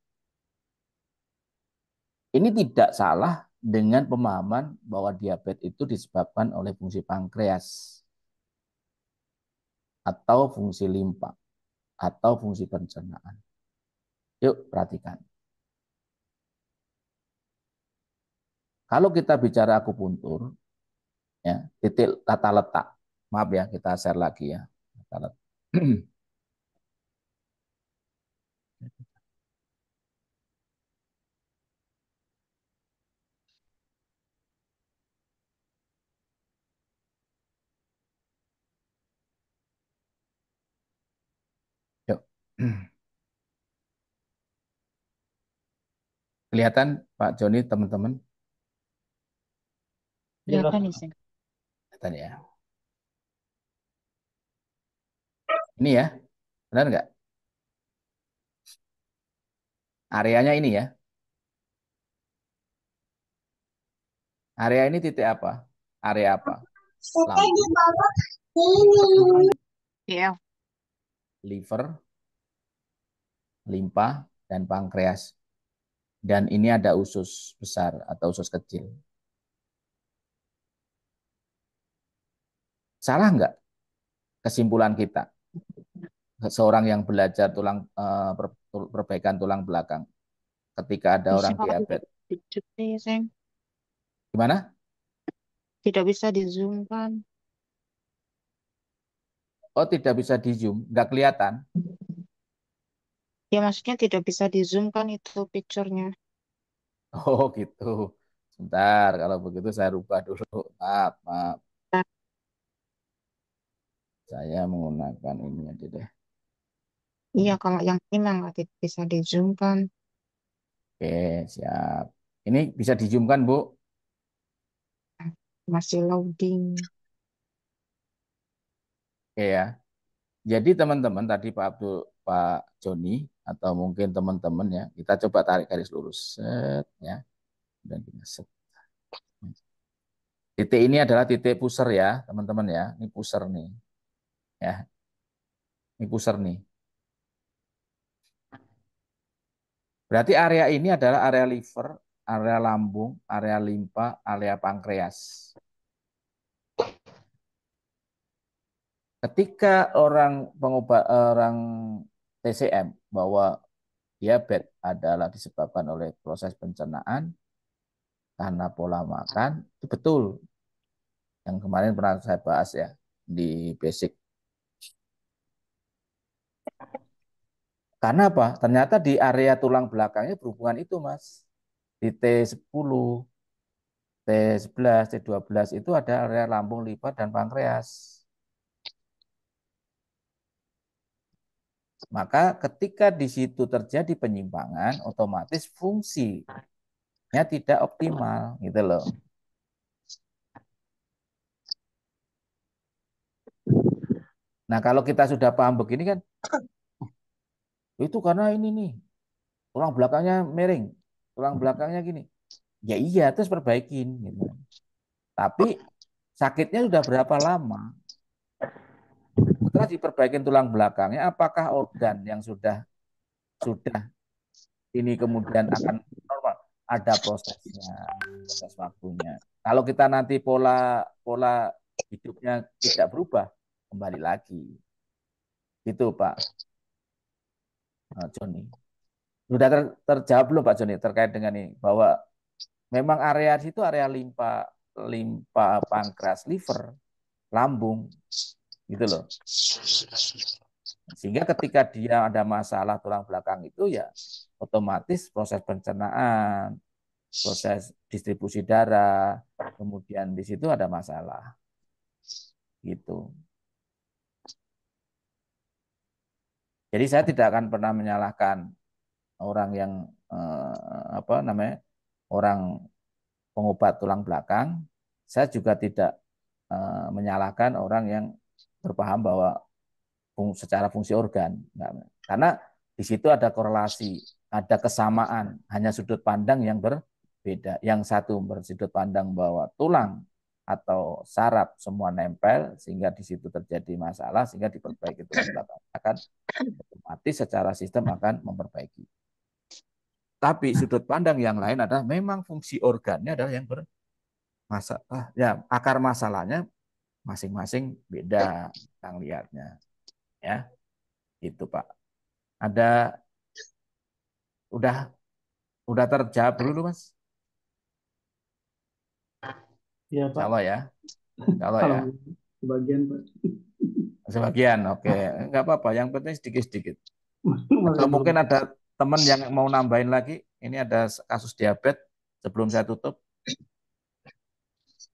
Ini tidak salah dengan pemahaman bahwa diabetes itu disebabkan oleh fungsi pankreas atau fungsi limpa atau fungsi pencernaan. Yuk, perhatikan. Kalau kita bicara akupuntur, ya, titik tata letak. Maaf ya, kita share lagi ya. Tata letak. Yuk. Kelihatan Pak Joni, teman-teman? Kelihatan Iseng. Kelihatan ya. Ini ya, benar nggak? Areanya ini ya. Area ini titik apa? Area apa? Lambung, Iya. liver, limpa, dan pankreas. Dan ini ada usus besar atau usus kecil. Salah nggak kesimpulan kita? Seorang yang belajar perbaikan tulang belakang ketika ada orang Iseng diabetes. Iseng. Gimana? Tidak bisa di zoom kan? Oh, tidak bisa di zoom, nggak kelihatan. Ya maksudnya tidak bisa di zoom kan itu picture-nya. Oh, gitu. Sebentar, kalau begitu saya rubah dulu. Maaf, maaf. Saya menggunakan ini aja deh. Iya kalau yang ini mah nggak bisa di zoom kan? Oke, siap. Ini bisa di zoom kan, Bu? Masih loading. Oke ya. Jadi teman-teman tadi Pak Abdul, Pak Joni, atau mungkin teman-teman ya, kita coba tarik garis lurus. Set, ya. Dan kita set. Titik ini adalah titik pusar ya, teman-teman ya. Ini pusar nih. Ya, ini pusar nih. Berarti area ini adalah area liver, area lambung, area limpa, area pankreas. Ketika orang TCM bahwa diabetes adalah disebabkan oleh proses pencernaan karena pola makan, itu betul. Yang kemarin pernah saya bahas ya di basic. Karena apa? Ternyata di area tulang belakangnya berhubungan itu, Mas. Di T10, T11, T12 itu ada area lambung, liver, dan pankreas. Maka ketika di situ terjadi penyimpangan, otomatis fungsinya tidak optimal, gitu loh. Nah, kalau kita sudah paham begini kan, itu karena ini nih, tulang belakangnya miring, tulang belakangnya gini. Ya iya, terus perbaikin. Gitu. Tapi sakitnya sudah berapa lama? Setelah diperbaikin tulang belakangnya, apakah organ yang sudah ini kemudian akan normal? Ada prosesnya, proses waktunya. Kalau kita nanti pola pola hidupnya tidak berubah, kembali lagi. Itu Pak Joni. Sudah terjawab belum Pak Joni terkait dengan ini bahwa memang area itu area limpa limpa pankreas, liver, lambung gitu loh. Sehingga ketika dia ada masalah tulang belakang itu ya otomatis proses pencernaan, proses distribusi darah, kemudian di situ ada masalah. Gitu. Jadi saya tidak akan pernah menyalahkan orang yang apa namanya? Orang pengobat tulang belakang. Saya juga tidak menyalahkan orang yang berpaham bahwa secara fungsi organ. Karena di situ ada korelasi, ada kesamaan, hanya sudut pandang yang berbeda. Yang satu bersudut pandang bahwa tulang atau saraf semua nempel, sehingga di situ terjadi masalah, sehingga diperbaiki tulang belakang. Akan otomatis secara sistem akan memperbaiki. Tapi sudut pandang yang lain adalah memang fungsi organnya adalah yang bermasalah. Ya, akar masalahnya masing-masing beda yang lihatnya. Ya, itu Pak. Ada udah udah terjawab dulu Mas? Iya Pak, Kalau ya. Kalau ya. kalau sebagian Pak. Sebagian, oke. Enggak apa-apa, yang penting sedikit-sedikit. Masih Atau belum. mungkin ada teman yang mau nambahin lagi. Ini ada kasus diabetes sebelum saya tutup.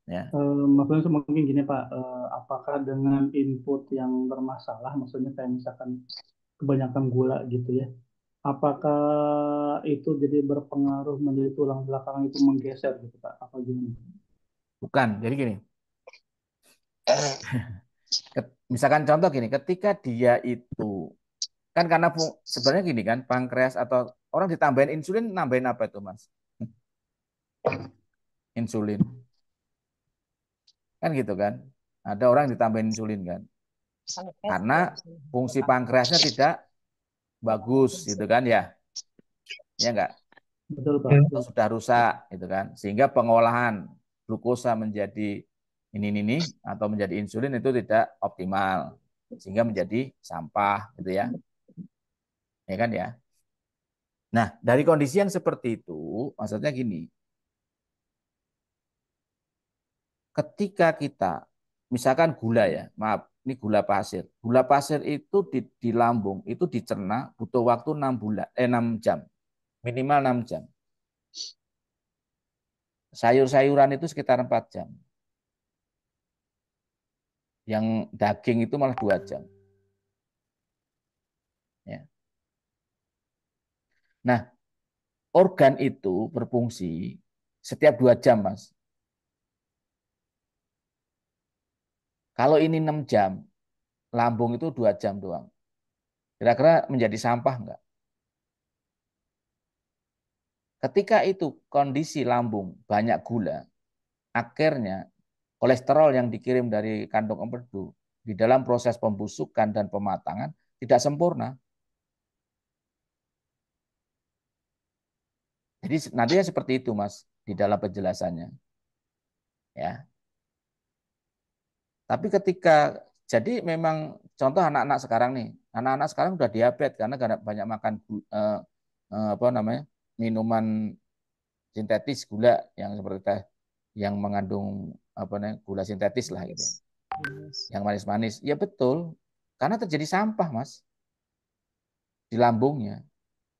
Ya. Maksudnya mungkin gini Pak, apakah dengan input yang bermasalah, maksudnya kayak misalkan kebanyakan gula gitu ya, apakah itu jadi berpengaruh menjadi tulang belakang itu menggeser gitu Pak? Apa gimana? Bukan, jadi gini. Misalkan contoh gini, ketika dia itu kan karena sebenarnya gini kan, pankreas atau orang ditambahin insulin, nambahin apa itu Mas? Insulin. Kan gitu kan? Ada orang ditambahin insulin kan? Karena fungsi pankreasnya tidak bagus gitu kan ya. Ya enggak? Betul Pak. Atau sudah rusak gitu kan. Sehingga pengolahan glukosa menjadi ini atau menjadi insulin itu tidak optimal. Sehingga menjadi sampah gitu ya. Ya kan ya. Nah, dari kondisi yang seperti itu, maksudnya gini. Ketika kita misalkan gula ya, maaf, ini gula pasir. Gula pasir itu di lambung itu dicerna butuh waktu 6 bulan, 6 jam. Minimal 6 jam. Sayur-sayuran itu sekitar 4 jam. Yang daging itu malah 2 jam. Ya. Nah, organ itu berfungsi setiap 2 jam, Mas. Kalau ini 6 jam, lambung itu 2 jam doang. Kira-kira menjadi sampah enggak? Ketika itu kondisi lambung banyak gula, akhirnya kolesterol yang dikirim dari kantong empedu di dalam proses pembusukan dan pematangan tidak sempurna. Jadi nantinya seperti itu Mas di dalam penjelasannya. Ya. Tapi ketika jadi memang contoh anak-anak sekarang nih, anak-anak sekarang udah diabetes karena banyak makan apa namanya? Minuman sintetis gula yang seperti teh yang mengandung apa namanya? Gula sintetis lah gitu. Yang manis-manis. Ya betul. Karena terjadi sampah, Mas, di lambungnya.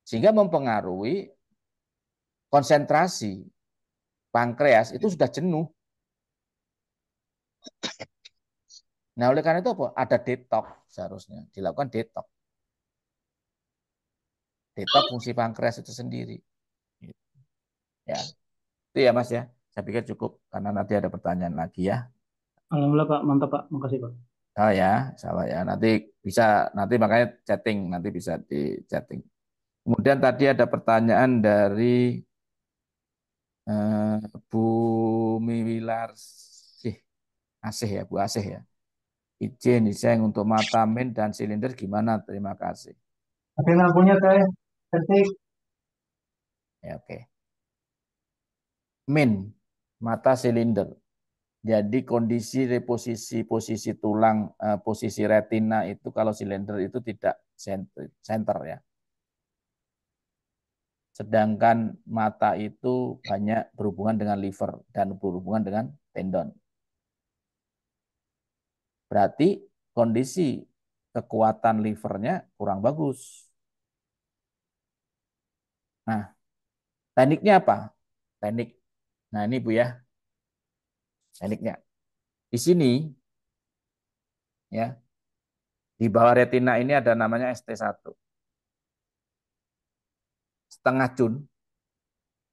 Sehingga mempengaruhi konsentrasi pankreas itu sudah jenuh. Nah, oleh karena itu apa? Ada detox seharusnya. Dilakukan detox. Detox fungsi pankreas itu sendiri. Ya, itu ya Mas ya. Saya pikir cukup karena nanti ada pertanyaan lagi ya. Alhamdulillah Pak, mantap Pak, makasih Pak. Oh ya, salah ya. Nanti bisa, nanti makanya chatting, nanti bisa di chatting. Kemudian tadi ada pertanyaan dari Bu Miwilarsih. Asih ya, Bu Asih ya. Izin Iseng untuk mata min dan silinder gimana? Terima kasih. Tapi lampunya saya cantik. Ya, oke. Min, mata silinder. Jadi kondisi posisi tulang, posisi retina itu kalau silinder itu tidak center ya. Sedangkan mata itu banyak berhubungan dengan liver dan berhubungan dengan tendon. Berarti kondisi kekuatan livernya kurang bagus. Nah, tekniknya apa? Teknik. Nah, ini Bu ya. Tekniknya. Di sini ya, di bawah retina ini ada namanya ST1. Setengah cun.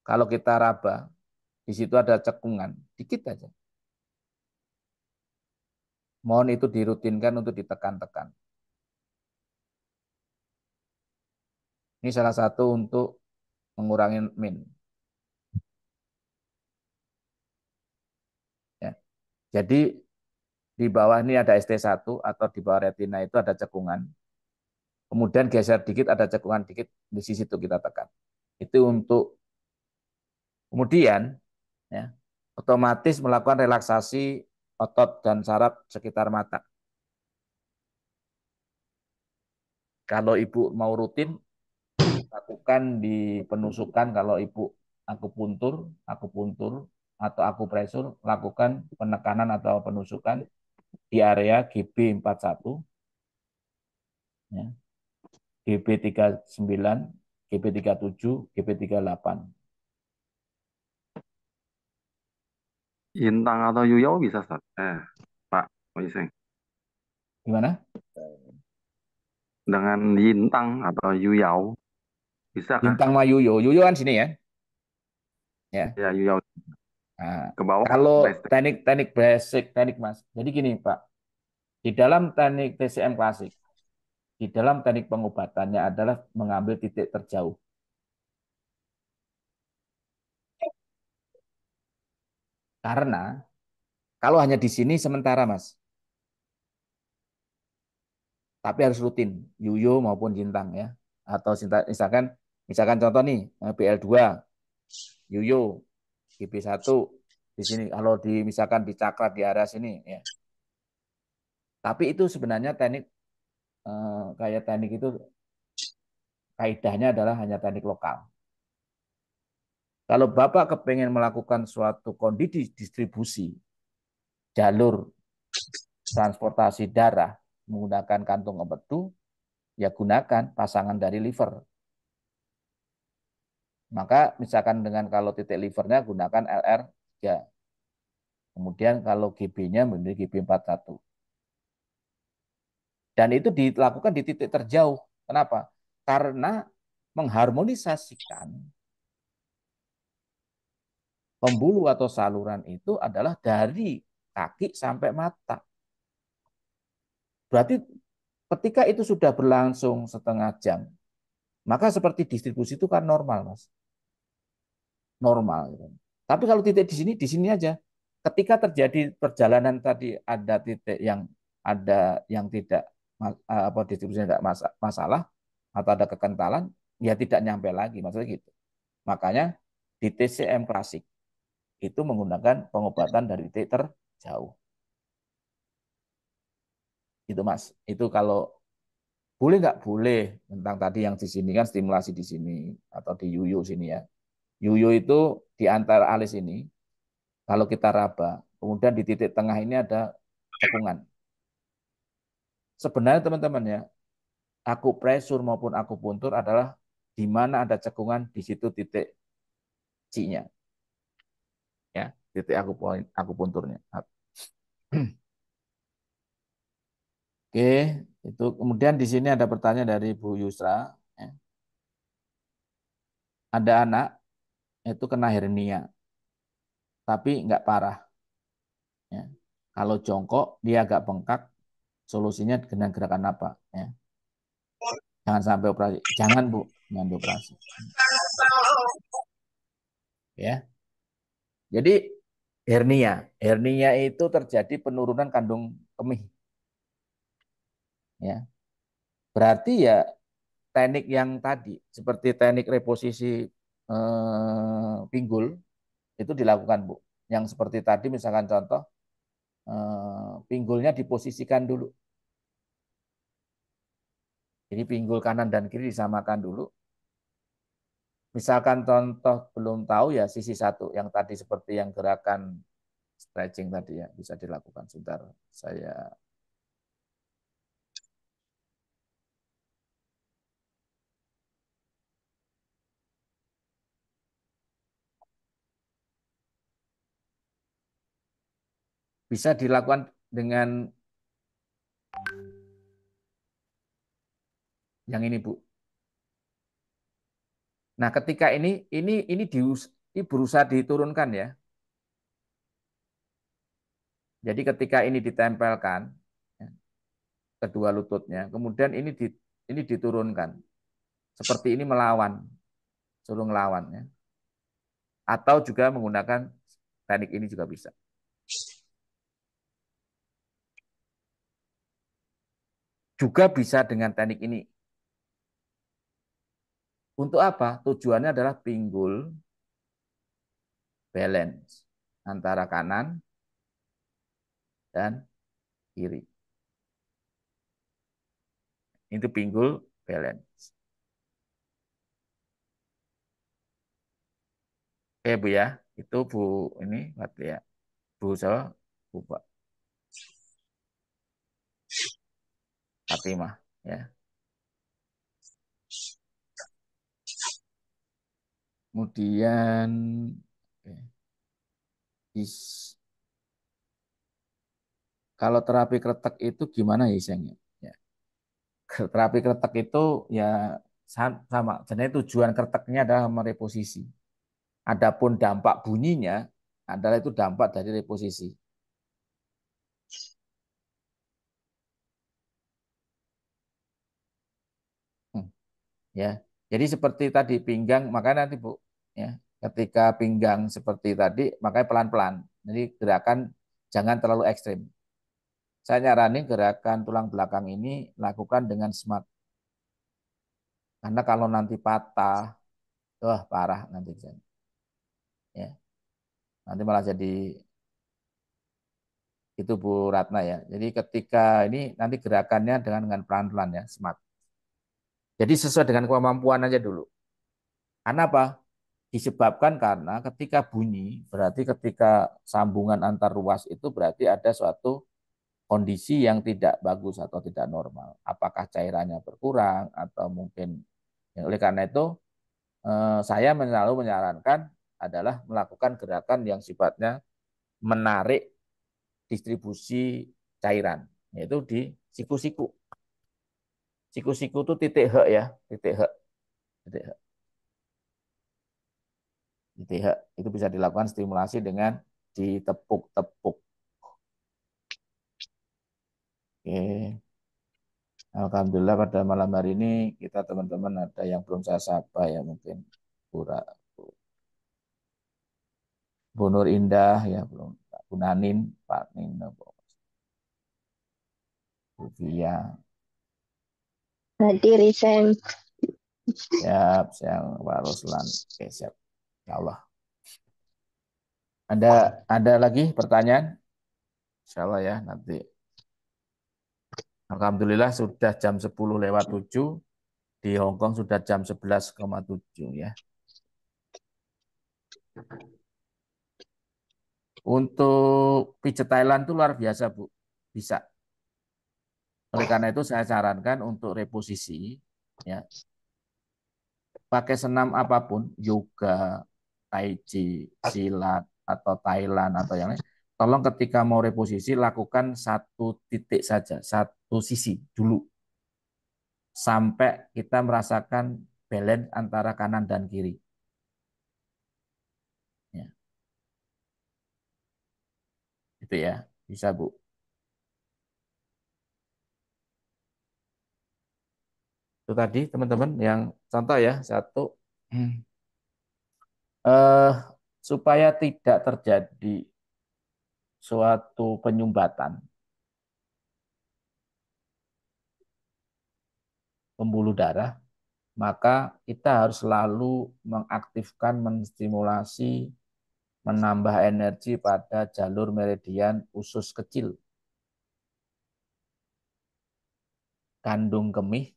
Kalau kita raba, di situ ada cekungan, dikit aja. Mohon itu dirutinkan untuk ditekan-tekan. Ini salah satu untuk mengurangi min. Ya. Jadi di bawah ini ada ST1 atau di bawah retina itu ada cekungan. Kemudian geser dikit, ada cekungan dikit, di sisi itu kita tekan. Itu untuk kemudian ya, otomatis melakukan relaksasi otot dan saraf sekitar mata. Kalau ibu mau rutin, lakukan di penusukan. Kalau ibu akupuntur atau akupresur, lakukan penekanan atau penusukan di area GB41, ya, GB39, GB37, GB38. Yintang atau Yuyao bisa, Ustaz? Pak Wiseng. Gimana? Dengan Yintang atau Yuyao bisa kah? Bintang Mayu Yuyo kan sini ya. Ya. Ya, Yuyao Nah, ke bawah. kalau Listrik. teknik basic, teknik Mas. Jadi gini, Pak. Di dalam teknik TCM klasik, di dalam teknik pengobatannya adalah mengambil titik terjauh. Karena kalau hanya di sini sementara, Mas. Tapi harus rutin, Yuyo maupun Jintang ya. Atau misalkan contoh nih, BL2, Yuyo, GB1 di sini. Kalau misalkan di cakra di area sini ya. Tapi itu sebenarnya teknik kayak teknik itu kaidahnya adalah hanya teknik lokal. Kalau Bapak kepengen melakukan suatu kondisi distribusi jalur transportasi darah menggunakan kantung empedu, ya gunakan pasangan dari liver. Maka misalkan dengan kalau titik livernya gunakan LR3. Kemudian kalau GB-nya menjadi GB41. Dan itu dilakukan di titik terjauh. Kenapa? Karena mengharmonisasikan pembuluh atau saluran itu adalah dari kaki sampai mata. Berarti ketika itu sudah berlangsung setengah jam, maka seperti distribusi itu kan normal, Mas. Normal. Tapi kalau titik di sini aja. Ketika terjadi perjalanan tadi ada titik yang tidak apa distribusinya tidak masalah atau ada kekentalan, ya tidak nyampe lagi, maksudnya gitu. Makanya di TCM klasik itu menggunakan pengobatan dari titik terjauh. Itu Mas. Itu kalau boleh nggak boleh tentang tadi yang di sini kan stimulasi di sini atau di yuyu sini ya. Yuyu itu di antara alis ini kalau kita raba, kemudian di titik tengah ini ada cekungan. Sebenarnya teman-teman ya, akupresur maupun akupuntur adalah di mana ada cekungan di situ titik C-nya. Ya, titik akupunturnya. Oke, itu kemudian di sini ada pertanyaan dari Bu Yusra. Ya. Ada anak itu kena hernia, tapi nggak parah. Ya. Kalau jongkok dia agak bengkak, solusinya dengan gerakan apa? Ya. Jangan sampai operasi. Jangan Bu, jangan dioperasi. Ya. Jadi hernia. Hernia itu terjadi penurunan kandung kemih. Ya. Berarti ya teknik yang tadi, seperti teknik reposisi pinggul, itu dilakukan, Bu. Yang seperti tadi misalkan contoh, pinggulnya diposisikan dulu. Jadi pinggul kanan dan kiri disamakan dulu. Misalkan contoh belum tahu ya sisi satu, yang tadi seperti yang gerakan stretching tadi ya, bisa dilakukan. Sebentar, saya bisa dilakukan dengan yang ini, Bu. Nah, ketika ini berusaha diturunkan ya. Jadi ketika ini ditempelkan ya, kedua lututnya, kemudian ini diturunkan. Seperti ini melawan, suruh ngelawan ya. Atau juga menggunakan teknik ini juga bisa. Juga bisa dengan teknik ini. Untuk apa? Tujuannya adalah pinggul balance antara kanan dan kiri. Itu pinggul balance. Oke Bu ya, itu Bu ini berarti ya. Bu so, Bu Fatimah ya. Kemudian kalau terapi kretek itu gimana ya Isengnya? Ya. Terapi kretek itu ya sama. Jadi tujuan kreteknya adalah mereposisi. Adapun dampak bunyinya adalah itu dampak dari reposisi. Ya, jadi seperti tadi pinggang, makanya nanti Bu, ya, ketika pinggang seperti tadi, makanya pelan-pelan. Jadi gerakan jangan terlalu ekstrim. Saya nyaranin gerakan tulang belakang ini lakukan dengan smart. Karena kalau nanti patah, wah parah nanti. Ya, nanti malah jadi itu Bu Ratna ya. Jadi ketika ini nanti gerakannya dengan pelan-pelan ya, smart. Jadi sesuai dengan kemampuan aja dulu. Karena apa? Disebabkan karena ketika bunyi, berarti ketika sambungan antar ruas itu berarti ada suatu kondisi yang tidak bagus atau tidak normal. Apakah cairannya berkurang atau mungkin, ya, oleh karena itu saya selalu menyarankan adalah melakukan gerakan yang sifatnya menarik distribusi cairan, yaitu di siku-siku. Siku-siku itu titik H ya, titik H. Titik H. Titik H. Itu bisa dilakukan stimulasi dengan ditepuk-tepuk. Oke. Alhamdulillah pada malam hari ini kita teman-teman ada yang belum saya sapa ya mungkin Bu Nur Indah ya belum, Bu Nanin, Pak Nino, Bu Via. Hadir Iseng. Siap, siap Pak Ruslan. Oke, siap. Ya Allah. Ada lagi pertanyaan? Insya Allah ya nanti. Alhamdulillah sudah jam 10:07. Di Hong Kong sudah jam 11,7 ya. Untuk pijat Thailand itu luar biasa, Bu. Bisa. Oleh karena itu saya sarankan untuk reposisi ya. Pakai senam apapun, yoga, tai chi, silat atau Thailand atau yang lain. Tolong ketika mau reposisi lakukan satu titik saja, satu sisi dulu. Sampai kita merasakan balance antara kanan dan kiri. Ya. Itu ya, bisa Bu. Itu tadi teman-teman yang contoh ya, satu. Eh, supaya tidak terjadi suatu penyumbatan pembuluh darah, maka kita harus selalu mengaktifkan, menstimulasi, menambah energi pada jalur meridian usus kecil, kandung kemih,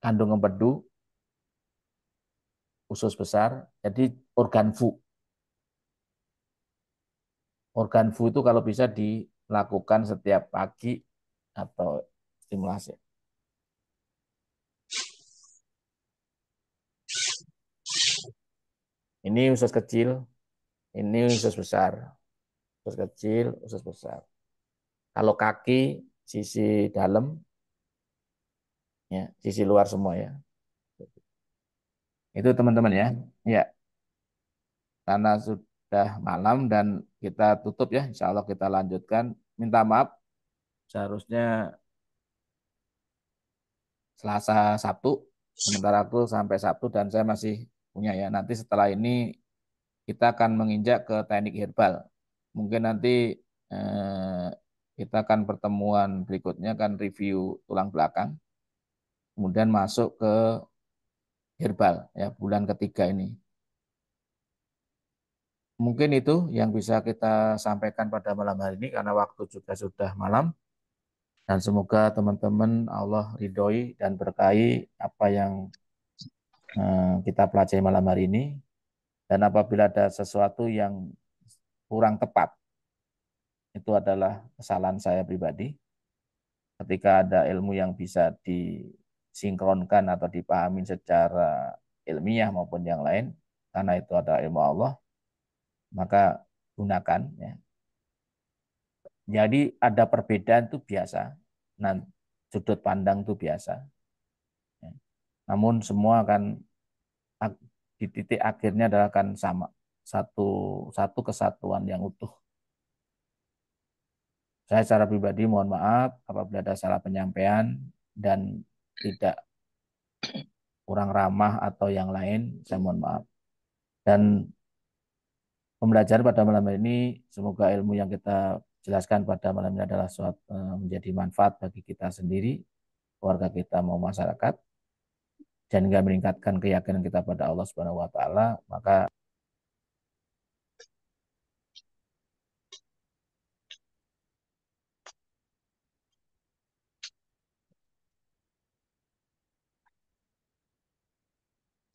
kandung empedu, usus besar, jadi organ fu. Organ fu itu kalau bisa dilakukan setiap pagi atau stimulasi. Ini usus kecil, ini usus besar. Usus kecil, usus besar. Kalau kaki, sisi dalam, ya, sisi luar semua ya. Itu teman-teman ya. Ya, karena sudah malam dan kita tutup ya. Insya Allah kita lanjutkan. Minta maaf, seharusnya Selasa, Sabtu. Sementara aku sampai Sabtu dan saya masih punya ya. Nanti setelah ini kita akan menginjak ke teknik herbal. Mungkin nanti eh, kita akan pertemuan berikutnya kan review tulang belakang. Kemudian masuk ke herbal ya bulan ketiga ini. Mungkin itu yang bisa kita sampaikan pada malam hari ini karena waktu juga sudah malam. Dan semoga teman-teman Allah ridhoi dan berkahi apa yang kita pelajari malam hari ini. Dan apabila ada sesuatu yang kurang tepat, itu adalah kesalahan saya pribadi. Ketika ada ilmu yang bisa disinkronkan atau dipahami secara ilmiah maupun yang lain, karena itu adalah ilmu Allah, maka gunakan. Ya. Jadi ada perbedaan itu biasa, nah, sudut pandang itu biasa. Ya. Namun semua akan di titik akhirnya adalah akan sama, satu satu kesatuan yang utuh. Saya secara pribadi mohon maaf apabila ada salah penyampaian dan tidak kurang ramah atau yang lain, saya mohon maaf. Dan pembelajaran pada malam ini, semoga ilmu yang kita jelaskan pada malam ini adalah menjadi manfaat bagi kita sendiri, keluarga kita mau masyarakat, dan juga meningkatkan keyakinan kita pada Allah Subhanahu wa taala, maka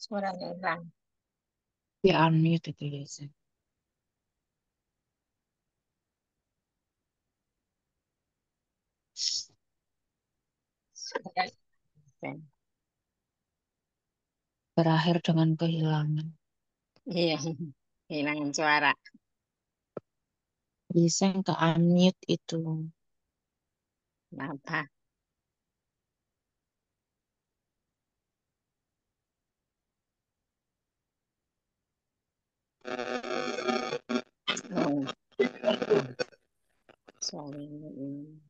Suaranya hilang. Di unmute itu ya, Seng. Suaranya hilang. Berakhir dengan kehilangan. Iya, kehilangan suara. Iseng ke unmute itu. Kenapa? Oh, suaranya hilang.